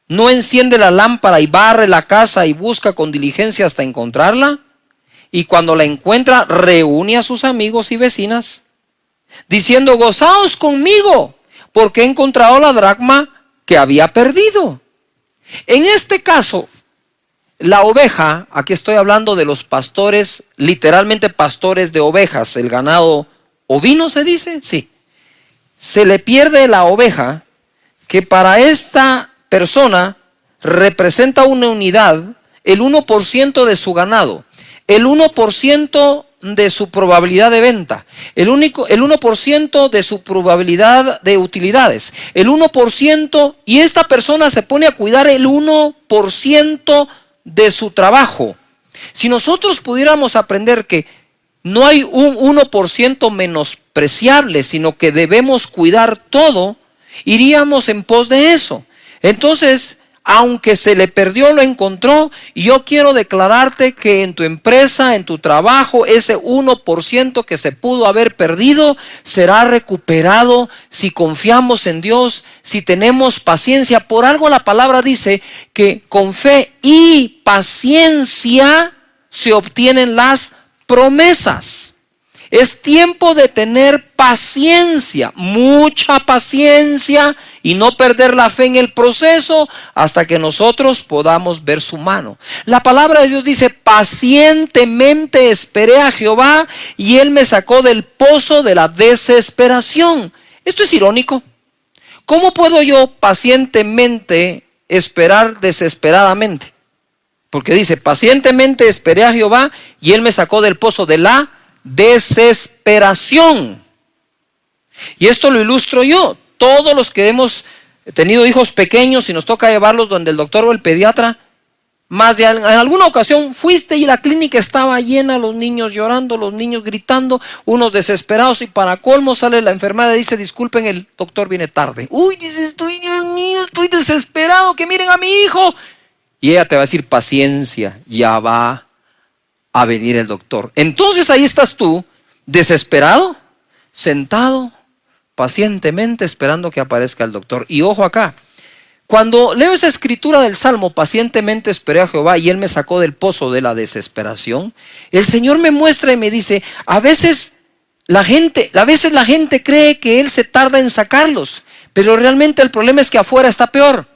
no enciende la lámpara y barre la casa y busca con diligencia hasta encontrarla? Y cuando la encuentra, reúne a sus amigos y vecinas, diciendo, gozaos conmigo, porque he encontrado la dracma que había perdido. En este caso, la oveja, aquí estoy hablando de los pastores, literalmente pastores de ovejas, el ganado ovino se dice, sí. Se le pierde la oveja, que para esta persona representa una unidad, el 1% de su ganado, el 1% de su probabilidad de venta, el 1% de su probabilidad de utilidades, el 1%, y esta persona se pone a cuidar el 1% de su trabajo. Si nosotros pudiéramos aprender que no hay un 1% menospreciable, sino que debemos cuidar todo, iríamos en pos de eso. Entonces, aunque se le perdió, lo encontró. Y yo quiero declararte que en tu empresa, en tu trabajo, ese 1% que se pudo haber perdido será recuperado si confiamos en Dios, si tenemos paciencia. Por algo la palabra dice que con fe y paciencia se obtienen las promesas. Es tiempo de tener paciencia, mucha paciencia, y no perder la fe en el proceso hasta que nosotros podamos ver su mano. La palabra de Dios dice, pacientemente esperé a Jehová y Él me sacó del pozo de la desesperación. Esto es irónico. ¿Cómo puedo yo pacientemente esperar desesperadamente? Porque dice, pacientemente esperé a Jehová y Él me sacó del pozo de la desesperación. Y esto lo ilustro yo. Todos los que hemos tenido hijos pequeños y nos toca llevarlos donde el doctor o el pediatra, en alguna ocasión fuiste y la clínica estaba llena, los niños llorando, los niños gritando, unos desesperados, y para colmo sale la enfermera y dice, disculpen, el doctor viene tarde. Uy, dices, Dios mío, estoy desesperado, que miren a mi hijo. Y ella te va a decir, paciencia, ya va a venir el doctor. Entonces ahí estás tú, desesperado, sentado, pacientemente esperando que aparezca el doctor. Y ojo acá, cuando leo esa escritura del Salmo, pacientemente esperé a Jehová y Él me sacó del pozo de la desesperación, el Señor me muestra y me dice, a veces la gente cree que Él se tarda en sacarlos, pero realmente el problema es que afuera está peor.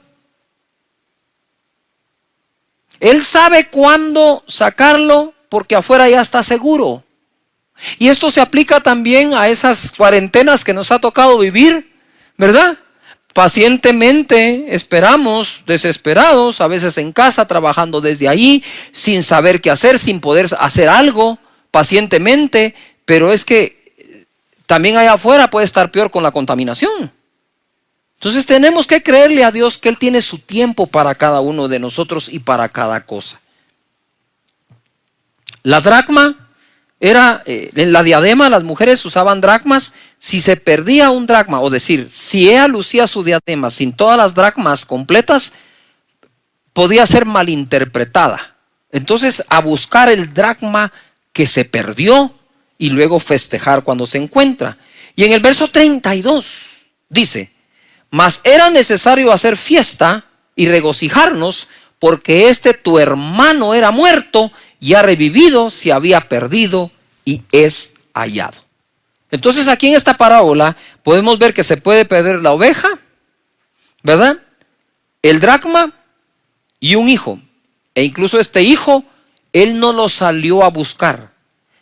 Él sabe cuándo sacarlo porque afuera ya está seguro. Y esto se aplica también a esas cuarentenas que nos ha tocado vivir, ¿verdad? Pacientemente esperamos, desesperados, a veces en casa, trabajando desde ahí, sin saber qué hacer, sin poder hacer algo, pacientemente, pero es que también allá afuera puede estar peor con la contaminación. Entonces tenemos que creerle a Dios que Él tiene su tiempo para cada uno de nosotros y para cada cosa. La dracma era, en la diadema las mujeres usaban dracmas. Si se perdía un dracma, o decir, si ella lucía su diadema sin todas las dracmas completas, podía ser malinterpretada. Entonces, a buscar el dracma que se perdió y luego festejar cuando se encuentra. Y en el verso 32 dice, mas era necesario hacer fiesta y regocijarnos, porque tu hermano era muerto y ha revivido, se había perdido y es hallado. Entonces aquí en esta parábola podemos ver que se puede perder la oveja, ¿verdad? El dracma y un hijo. E incluso este hijo, él no lo salió a buscar,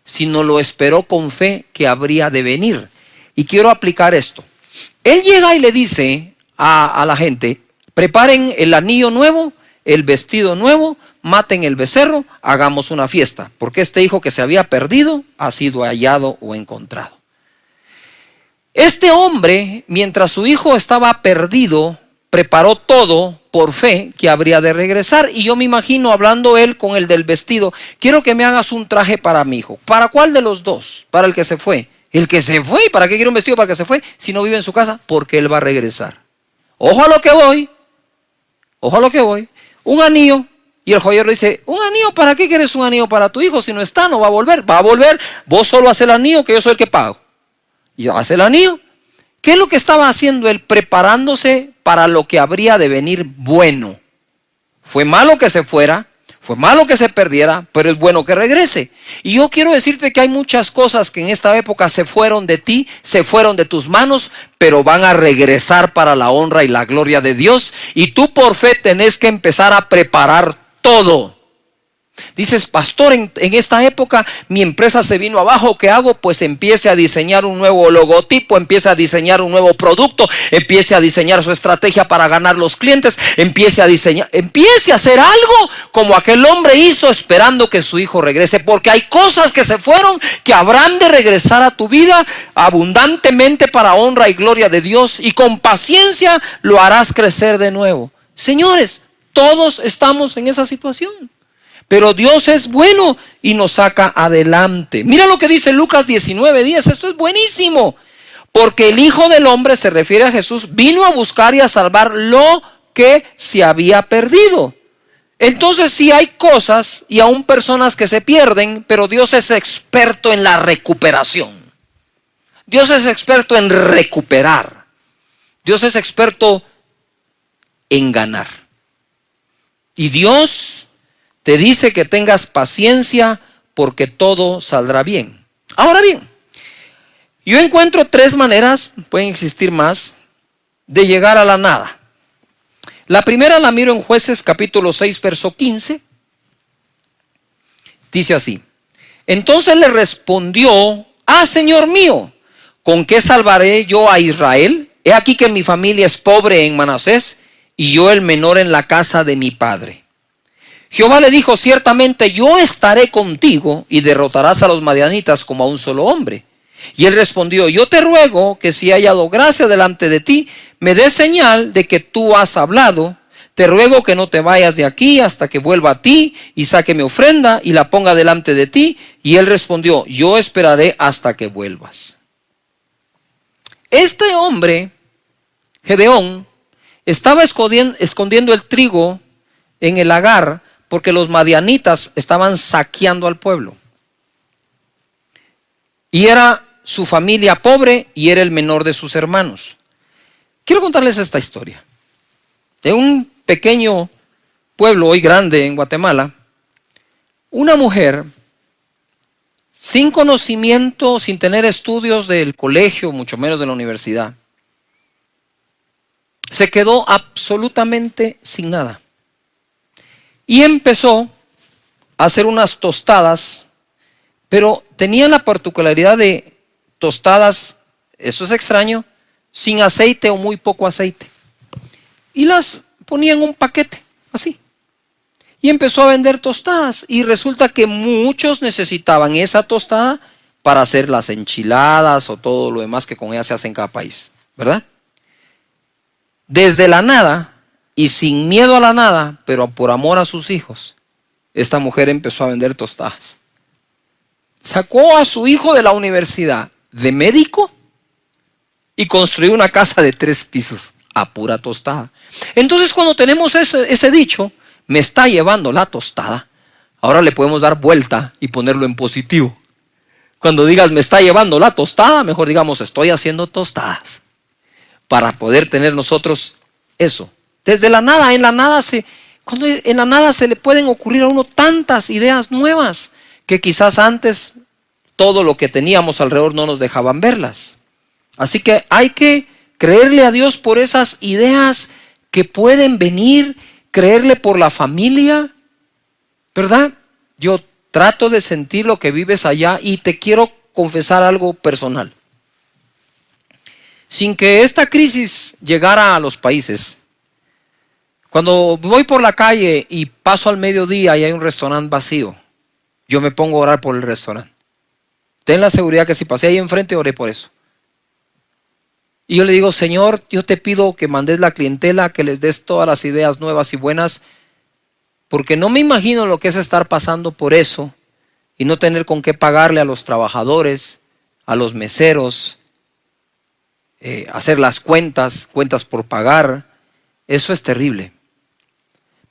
sino lo esperó con fe que habría de venir. Y quiero aplicar esto. Él llega y le dice a la gente, preparen el anillo nuevo, el vestido nuevo, maten el becerro, hagamos una fiesta, porque este hijo que se había perdido ha sido hallado o encontrado. Este hombre, mientras su hijo estaba perdido, preparó todo por fe que habría de regresar. Y yo me imagino hablando él con el del vestido, quiero que me hagas un traje para mi hijo. ¿Para cuál de los dos? Para el que se fue. El que se fue, ¿para qué quiere un vestido para el que se fue? Si no vive en su casa, porque él va a regresar. Ojo a lo que voy. Ojo a lo que voy. Un anillo. Y el joyero dice, ¿un anillo? ¿Para qué quieres un anillo para tu hijo? Si no está, no va a volver. Va a volver. Vos solo haces el anillo, que yo soy el que pago. Y hace el anillo. ¿Qué es lo que estaba haciendo él? Preparándose para lo que habría de venir bueno. Fue malo que se fuera. Fue malo que se perdiera, pero es bueno que regrese. Y yo quiero decirte que hay muchas cosas que en esta época se fueron de ti, se fueron de tus manos, pero van a regresar para la honra y la gloria de Dios. Y tú por fe tenés que empezar a preparar todo. Dices, pastor, en esta época mi empresa se vino abajo, ¿qué hago? Pues empiece a diseñar un nuevo logotipo, empiece a diseñar un nuevo producto, empiece a diseñar su estrategia para ganar los clientes, empiece a hacer algo como aquel hombre hizo esperando que su hijo regrese, porque hay cosas que se fueron que habrán de regresar a tu vida abundantemente para honra y gloria de Dios, y con paciencia lo harás crecer de nuevo. Señores, todos estamos en esa situación. Pero Dios es bueno y nos saca adelante. Mira lo que dice Lucas 19:10. Esto es buenísimo. Porque el Hijo del Hombre, se refiere a Jesús, vino a buscar y a salvar lo que se había perdido. Entonces sí hay cosas y aún personas que se pierden, pero Dios es experto en la recuperación. Dios es experto en recuperar. Dios es experto en ganar. Y Dios te dice que tengas paciencia porque todo saldrá bien. Ahora bien, yo encuentro 3 maneras, pueden existir más, de llegar a la nada. La primera la miro en Jueces capítulo 6, verso 15. Dice así: entonces le respondió, Señor mío, ¿con qué salvaré yo a Israel? He aquí que mi familia es pobre en Manasés y yo el menor en la casa de mi padre. Jehová le dijo, ciertamente yo estaré contigo y derrotarás a los madianitas como a un solo hombre. Y él respondió, yo te ruego que si he hallado gracia delante de ti, me des señal de que tú has hablado. Te ruego que no te vayas de aquí hasta que vuelva a ti y saque mi ofrenda y la ponga delante de ti. Y él respondió, yo esperaré hasta que vuelvas. Este hombre, Gedeón, estaba escondiendo el trigo en el lagar, porque los madianitas estaban saqueando al pueblo. Y era su familia pobre y era el menor de sus hermanos. Quiero contarles esta historia. De un pequeño pueblo hoy grande en Guatemala, una mujer sin conocimiento, sin tener estudios del colegio, mucho menos de la universidad, se quedó absolutamente sin nada. Y empezó a hacer unas tostadas, pero tenía la particularidad de tostadas, eso es extraño, sin aceite o muy poco aceite. Y las ponía en un paquete, así. Y empezó a vender tostadas. Y resulta que muchos necesitaban esa tostada para hacer las enchiladas o todo lo demás que con ella se hace en cada país, ¿verdad? Desde la nada y sin miedo a la nada, pero por amor a sus hijos, esta mujer empezó a vender tostadas. Sacó a su hijo de la universidad de médico y construyó una casa de 3 pisos a pura tostada. Entonces, cuando tenemos ese dicho, me está llevando la tostada, ahora le podemos dar vuelta y ponerlo en positivo. Cuando digas me está llevando la tostada, mejor digamos estoy haciendo tostadas, para poder tener nosotros eso. Desde la nada, en la nada se le pueden ocurrir a uno tantas ideas nuevas que quizás antes todo lo que teníamos alrededor no nos dejaban verlas. Así que hay que creerle a Dios por esas ideas que pueden venir, creerle por la familia, ¿verdad? Yo trato de sentir lo que vives allá y te quiero confesar algo personal. Sin que esta crisis llegara a los países, cuando voy por la calle y paso al mediodía y hay un restaurante vacío, yo me pongo a orar por el restaurante. Ten la seguridad que si pasé ahí enfrente, oré por eso. Y yo le digo, Señor, yo te pido que mandes la clientela, que les des todas las ideas nuevas y buenas, porque no me imagino lo que es estar pasando por eso y no tener con qué pagarle a los trabajadores, a los meseros, hacer las cuentas por pagar. Eso es terrible,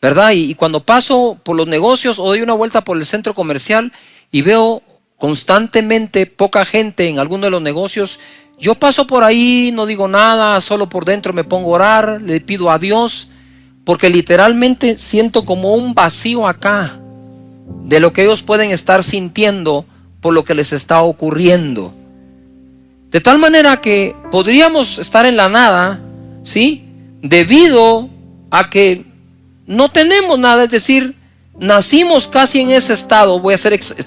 ¿verdad? Y cuando paso por los negocios o doy una vuelta por el centro comercial y veo constantemente poca gente en alguno de los negocios, yo paso por ahí, no digo nada, solo por dentro me pongo a orar, le pido a Dios, porque literalmente siento como un vacío acá de lo que ellos pueden estar sintiendo por lo que les está ocurriendo. De tal manera que podríamos estar en la nada, ¿sí? Debido a que no tenemos nada, es decir, nacimos casi en ese estado.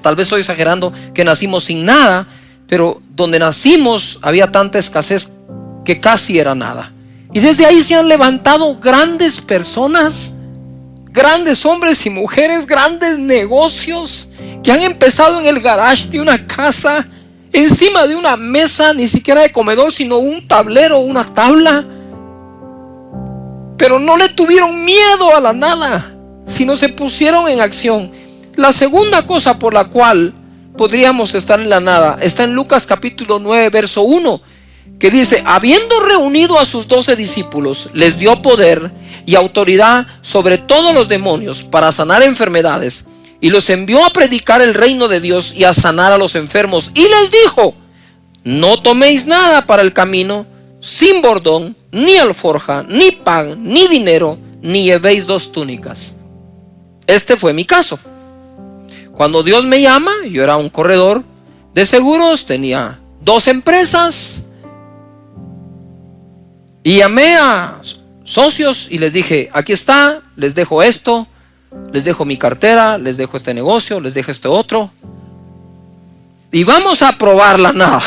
Tal vez estoy exagerando que nacimos sin nada, pero donde nacimos había tanta escasez que casi era nada. Y desde ahí se han levantado grandes personas, grandes hombres y mujeres, grandes negocios que han empezado en el garage de una casa, encima de una mesa, ni siquiera de comedor, sino un tablero, una tabla. Pero no le tuvieron miedo a la nada, sino se pusieron en acción. La segunda cosa por la cual podríamos estar en la nada está en Lucas capítulo 9 verso 1, que dice: habiendo reunido a sus 12 discípulos, les dio poder y autoridad sobre todos los demonios para sanar enfermedades, y los envió a predicar el reino de Dios y a sanar a los enfermos. Y les dijo: no toméis nada para el camino, sin bordón, ni alforja, ni pan, ni dinero, ni llevéis 2 túnicas. Este fue mi caso. Cuando Dios me llama, yo era un corredor de seguros, tenía 2 empresas, y llamé a socios y les dije: aquí está, les dejo esto, les dejo mi cartera, les dejo este negocio, les dejo este otro, y vamos a probar la nada.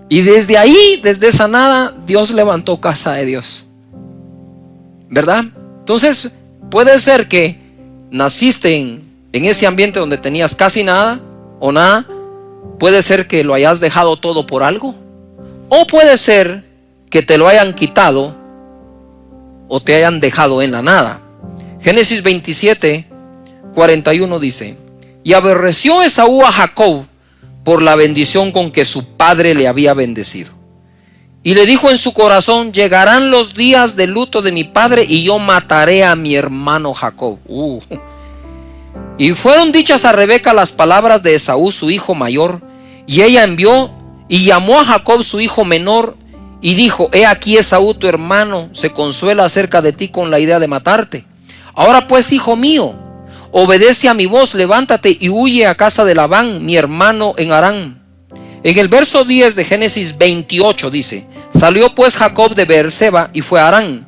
Y desde ahí, desde esa nada, Dios levantó Casa de Dios, ¿verdad? Entonces puede ser que naciste en ese ambiente donde tenías casi nada o nada. Puede ser que lo hayas dejado todo por algo, o puede ser que te lo hayan quitado o te hayan dejado en la nada. Génesis 27, 41 dice: y aborreció Esaú a Jacob por la bendición con que su padre le había bendecido, y le dijo en su corazón: llegarán los días de luto de mi padre y yo mataré a mi hermano Jacob. Y fueron dichas a Rebeca las palabras de Esaú, su hijo mayor, Y ella envió y llamó a Jacob su hijo menor y dijo: he aquí Esaú tu hermano se consuela acerca de ti con la idea de matarte. Ahora pues, hijo mío, obedece a mi voz, levántate y huye a casa de Labán, mi hermano, en Harán. En el verso 10 de Génesis 28 dice: salió pues Jacob de Beerseba y fue a Harán.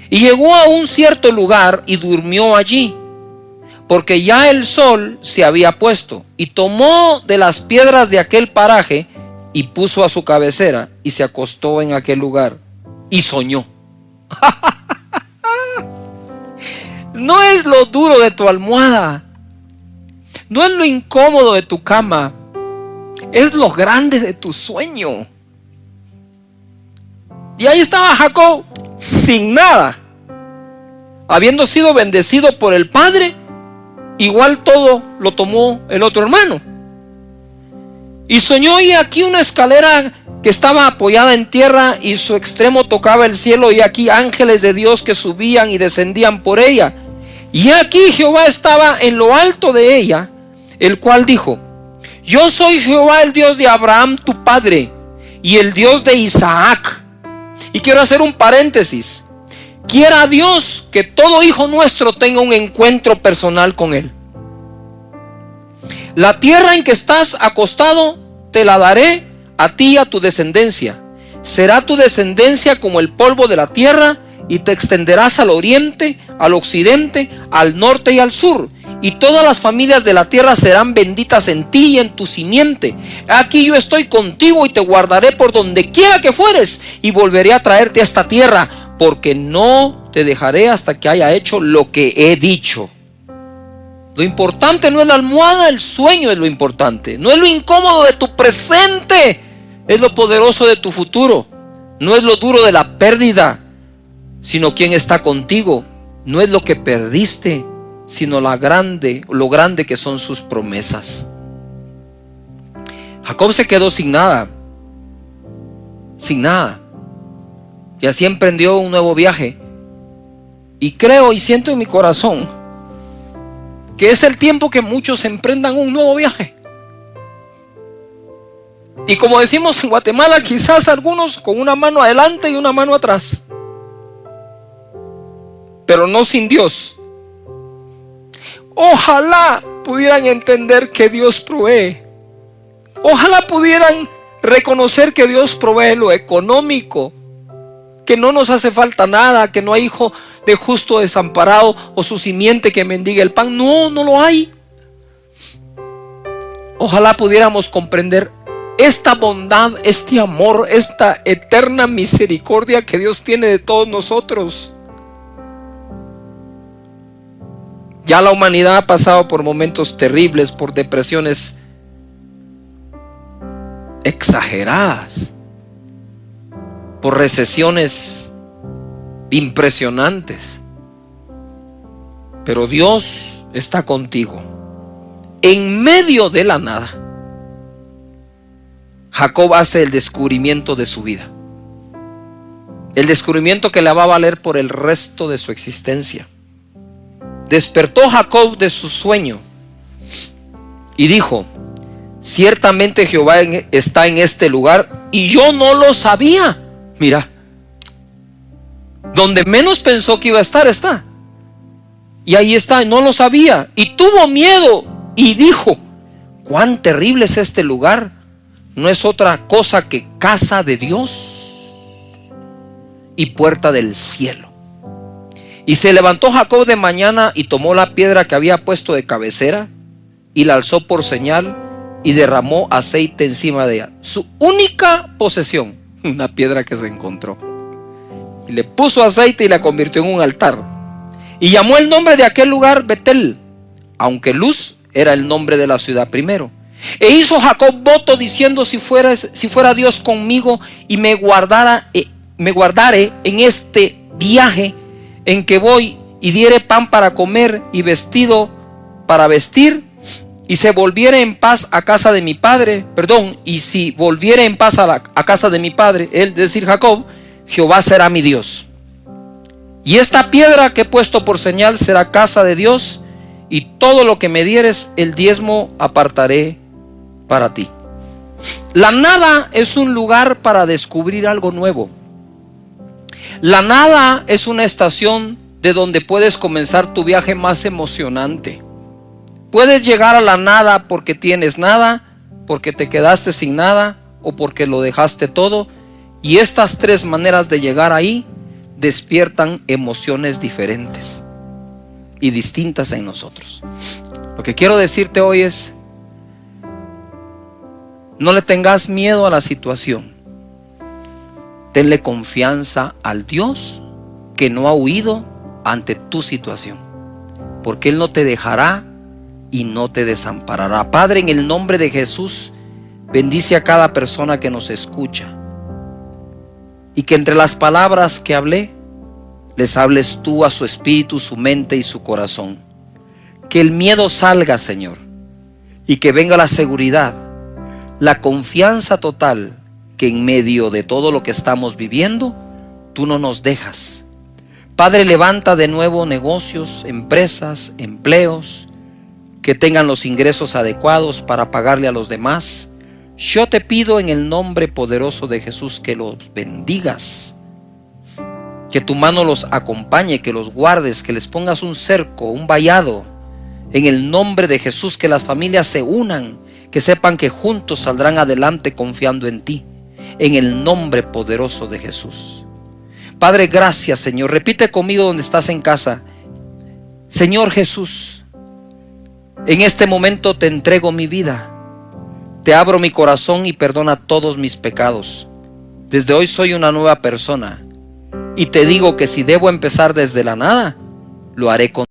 Y llegó a un cierto lugar y durmió allí, porque ya el sol se había puesto. Y tomó de las piedras de aquel paraje y puso a su cabecera y se acostó en aquel lugar y soñó. No es lo duro de tu almohada, no es lo incómodo de tu cama, es lo grande de tu sueño. Y ahí estaba Jacob sin nada, habiendo sido bendecido por el padre. Igual todo lo tomó el otro hermano. Y soñó, y aquí una escalera que estaba apoyada en tierra y su extremo tocaba el cielo, y aquí ángeles de Dios que subían y descendían por ella. Y aquí Jehová estaba en lo alto de ella, el cual dijo: yo soy Jehová, el Dios de Abraham tu padre y el Dios de Isaac. Y quiero hacer un paréntesis. Quiera Dios que todo hijo nuestro tenga un encuentro personal con Él. La tierra en que estás acostado te la daré a ti y a tu descendencia. Será tu descendencia como el polvo de la tierra, y te extenderás al oriente, al occidente, al norte y al sur. Y todas las familias de la tierra serán benditas en ti y en tu simiente. Aquí yo estoy contigo y te guardaré por donde quiera que fueres, y volveré a traerte a esta tierra, porque no te dejaré hasta que haya hecho lo que he dicho. Lo importante no es la almohada, el sueño es lo importante. No es lo incómodo de tu presente, es lo poderoso de tu futuro. No es lo duro de la pérdida, sino quién está contigo. No es lo que perdiste, sino lo grande que son sus promesas. Jacob se quedó sin nada. Sin nada. Y así emprendió un nuevo viaje. Y creo y siento en mi corazón que es el tiempo que muchos emprendan un nuevo viaje. Y como decimos en Guatemala, quizás algunos con una mano adelante y una mano atrás, pero no sin Dios. Ojalá pudieran entender que Dios provee. Ojalá pudieran reconocer que Dios provee lo económico, que no nos hace falta nada, que no hay hijo de justo desamparado o su simiente que mendigue el pan. No, no lo hay. Ojalá pudiéramos comprender esta bondad, este amor, esta eterna misericordia que Dios tiene de todos nosotros. Ya la humanidad ha pasado por momentos terribles, por depresiones exageradas, por recesiones impresionantes. Pero Dios está contigo. En medio de la nada, Jacob hace el descubrimiento de su vida. El descubrimiento que le va a valer por el resto de su existencia. Despertó Jacob de su sueño y dijo: ciertamente Jehová está en este lugar y yo no lo sabía. Mira, donde menos pensó que iba a estar, está. Y ahí está, no lo sabía. Y tuvo miedo y dijo: cuán terrible es este lugar. No es otra cosa que casa de Dios y puerta del cielo. Y se levantó Jacob de mañana y tomó la piedra que había puesto de cabecera y la alzó por señal y derramó aceite encima de ella. Su única posesión, una piedra que se encontró. Y le puso aceite y la convirtió en un altar. Y llamó el nombre de aquel lugar Betel, aunque Luz era el nombre de la ciudad primero. E hizo Jacob voto diciendo: si fuera Dios conmigo y me guardare en este viaje en que voy, y diere pan para comer y vestido para vestir, y se volviere en paz a casa de mi padre, y si volviere en paz a casa de mi padre, es decir, Jacob, Jehová será mi Dios. Y esta piedra que he puesto por señal será casa de Dios, y todo lo que me dieres el diezmo apartaré para ti. La nada es un lugar para descubrir algo nuevo. La nada es una estación de donde puedes comenzar tu viaje más emocionante. Puedes llegar a la nada porque tienes nada, porque te quedaste sin nada o porque lo dejaste todo. Y estas tres maneras de llegar ahí despiertan emociones diferentes y distintas en nosotros. Lo que quiero decirte hoy es: no le tengas miedo a la situación. Tenle confianza al Dios que no ha huido ante tu situación, porque Él no te dejará y no te desamparará. Padre, en el nombre de Jesús, bendice a cada persona que nos escucha, y que entre las palabras que hablé les hables tú a su espíritu, su mente y su corazón. Que el miedo salga, Señor, y que venga la seguridad, la confianza total que en medio de todo lo que estamos viviendo, tú no nos dejas. Padre, levanta de nuevo negocios, empresas, empleos, que tengan los ingresos adecuados para pagarle a los demás. Yo te pido en el nombre poderoso de Jesús que los bendigas, que tu mano los acompañe, que los guardes, que les pongas un cerco, un vallado. En el nombre de Jesús, que las familias se unan, que sepan que juntos saldrán adelante confiando en ti. En el nombre poderoso de Jesús. Padre, gracias, Señor. Repite conmigo donde estás en casa: Señor Jesús, en este momento te entrego mi vida. Te abro mi corazón y perdona todos mis pecados. Desde hoy soy una nueva persona. Y te digo que si debo empezar desde la nada, lo haré con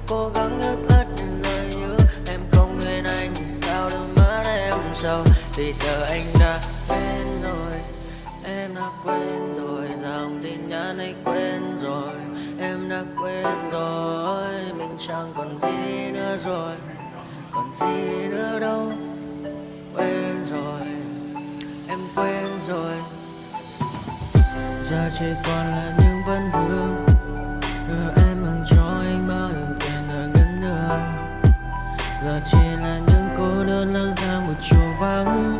cố gắng ước hết những lời nhớ. Em không hề anh sao đôi mắt em sầu, vì giờ anh đã quên rồi. Em đã quên rồi, dòng tin nhắn anh quên rồi. Em đã quên rồi, mình chẳng còn gì nữa rồi, còn gì nữa đâu. Quên rồi, em quên rồi. Giờ chỉ còn là những vấn vương, em mang cho anh bao điều kiện ở gần đường. Giờ chỉ là những cô đơn lang thang một chiều vắng.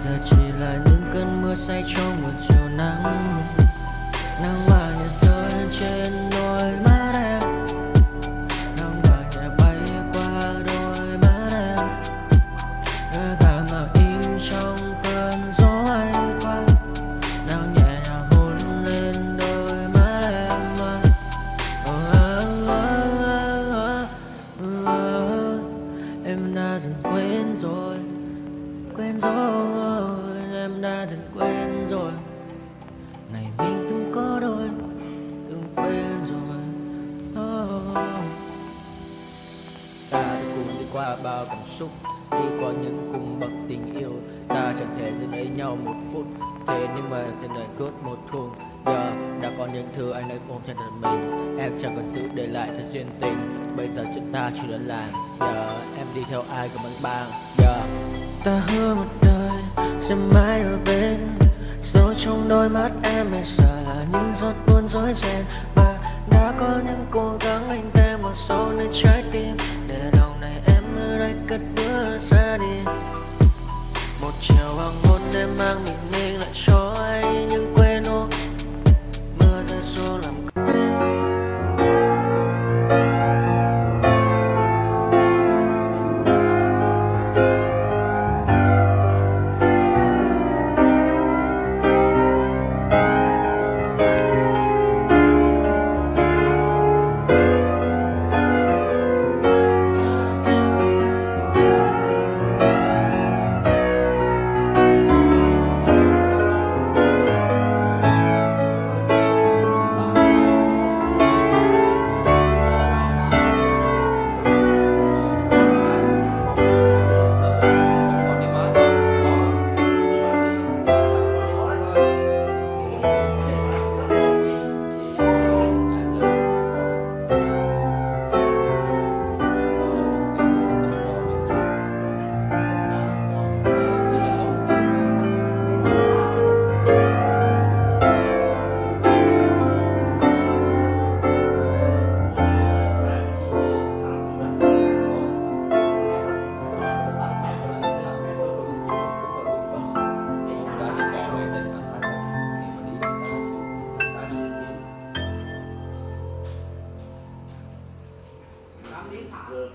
Giờ chỉ là những cơn mưa say trong một chiều nắng. Nắng vàng nhẹ rơi trên đôi mắt em, nắng vàng nhẹ bay qua đôi mắt em. Người gà mà im trong cơn gió hay qua, nắng nhẹ nhàng hôn lên đôi mắt em. Em đã dần quên rồi, quên rồi, em đã dần quên rồi. Ngày mình từng có đôi, từng quên rồi. Ta đã cùng đi qua bao cảm xúc, đi qua những cung bậc tình yêu. Ta chẳng thể giữ lấy nhau một phút, thế nhưng mà trên đời cướp một thu. Giờ đã có những thứ anh đã ôm trên đời mình, em chẳng cần giữ để lại sự duyên tình. Bây giờ chúng ta chỉ đơn làng, giờ em đi theo ai cũng băng bang. Giờ ta hứa một đời sẽ mãi ở bên, rồi trong đôi mắt em bây giờ là những giọt buồn rối ren. Và đã có những cố gắng anh tem vào sâu nơi trái tim, để lòng này em ở đây cất bước ra đi. Một chiều hoàng hôn em mang bình minh lại cho anh những quên ô. Mưa rơi xuống làm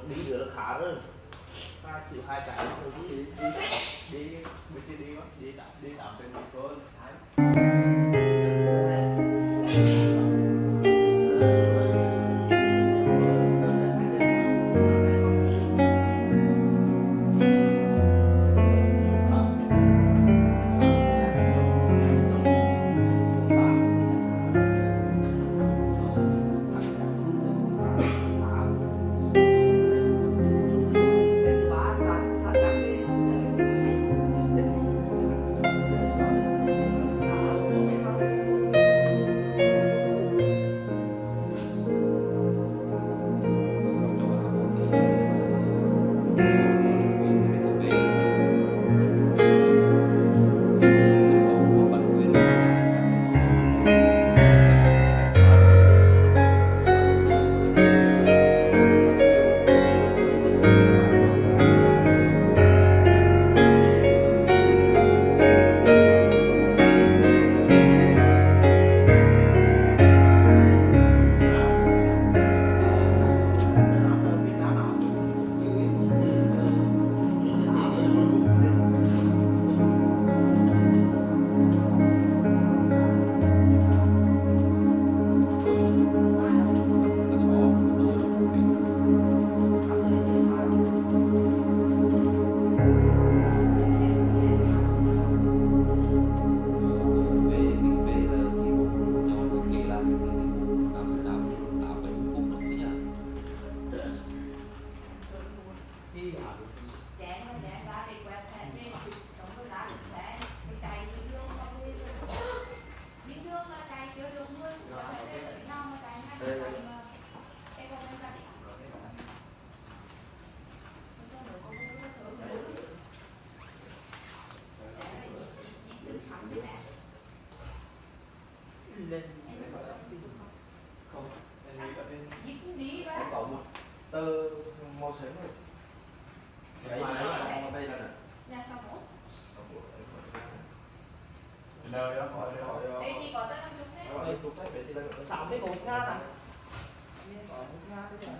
đi được là khá rồi. Ta chịu hai chạy rồi đi đạp trên một con. lên Không, em nghĩ ở bên đi sẽ ra. có một tờ màu xám rồi. Đấy là đây là Nhà sao bố? nơi đó hỏi Đây thì có rất là đúng đấy. hỏi trục sách để đi đây. sáu cái cột nga này Có một nga thế này.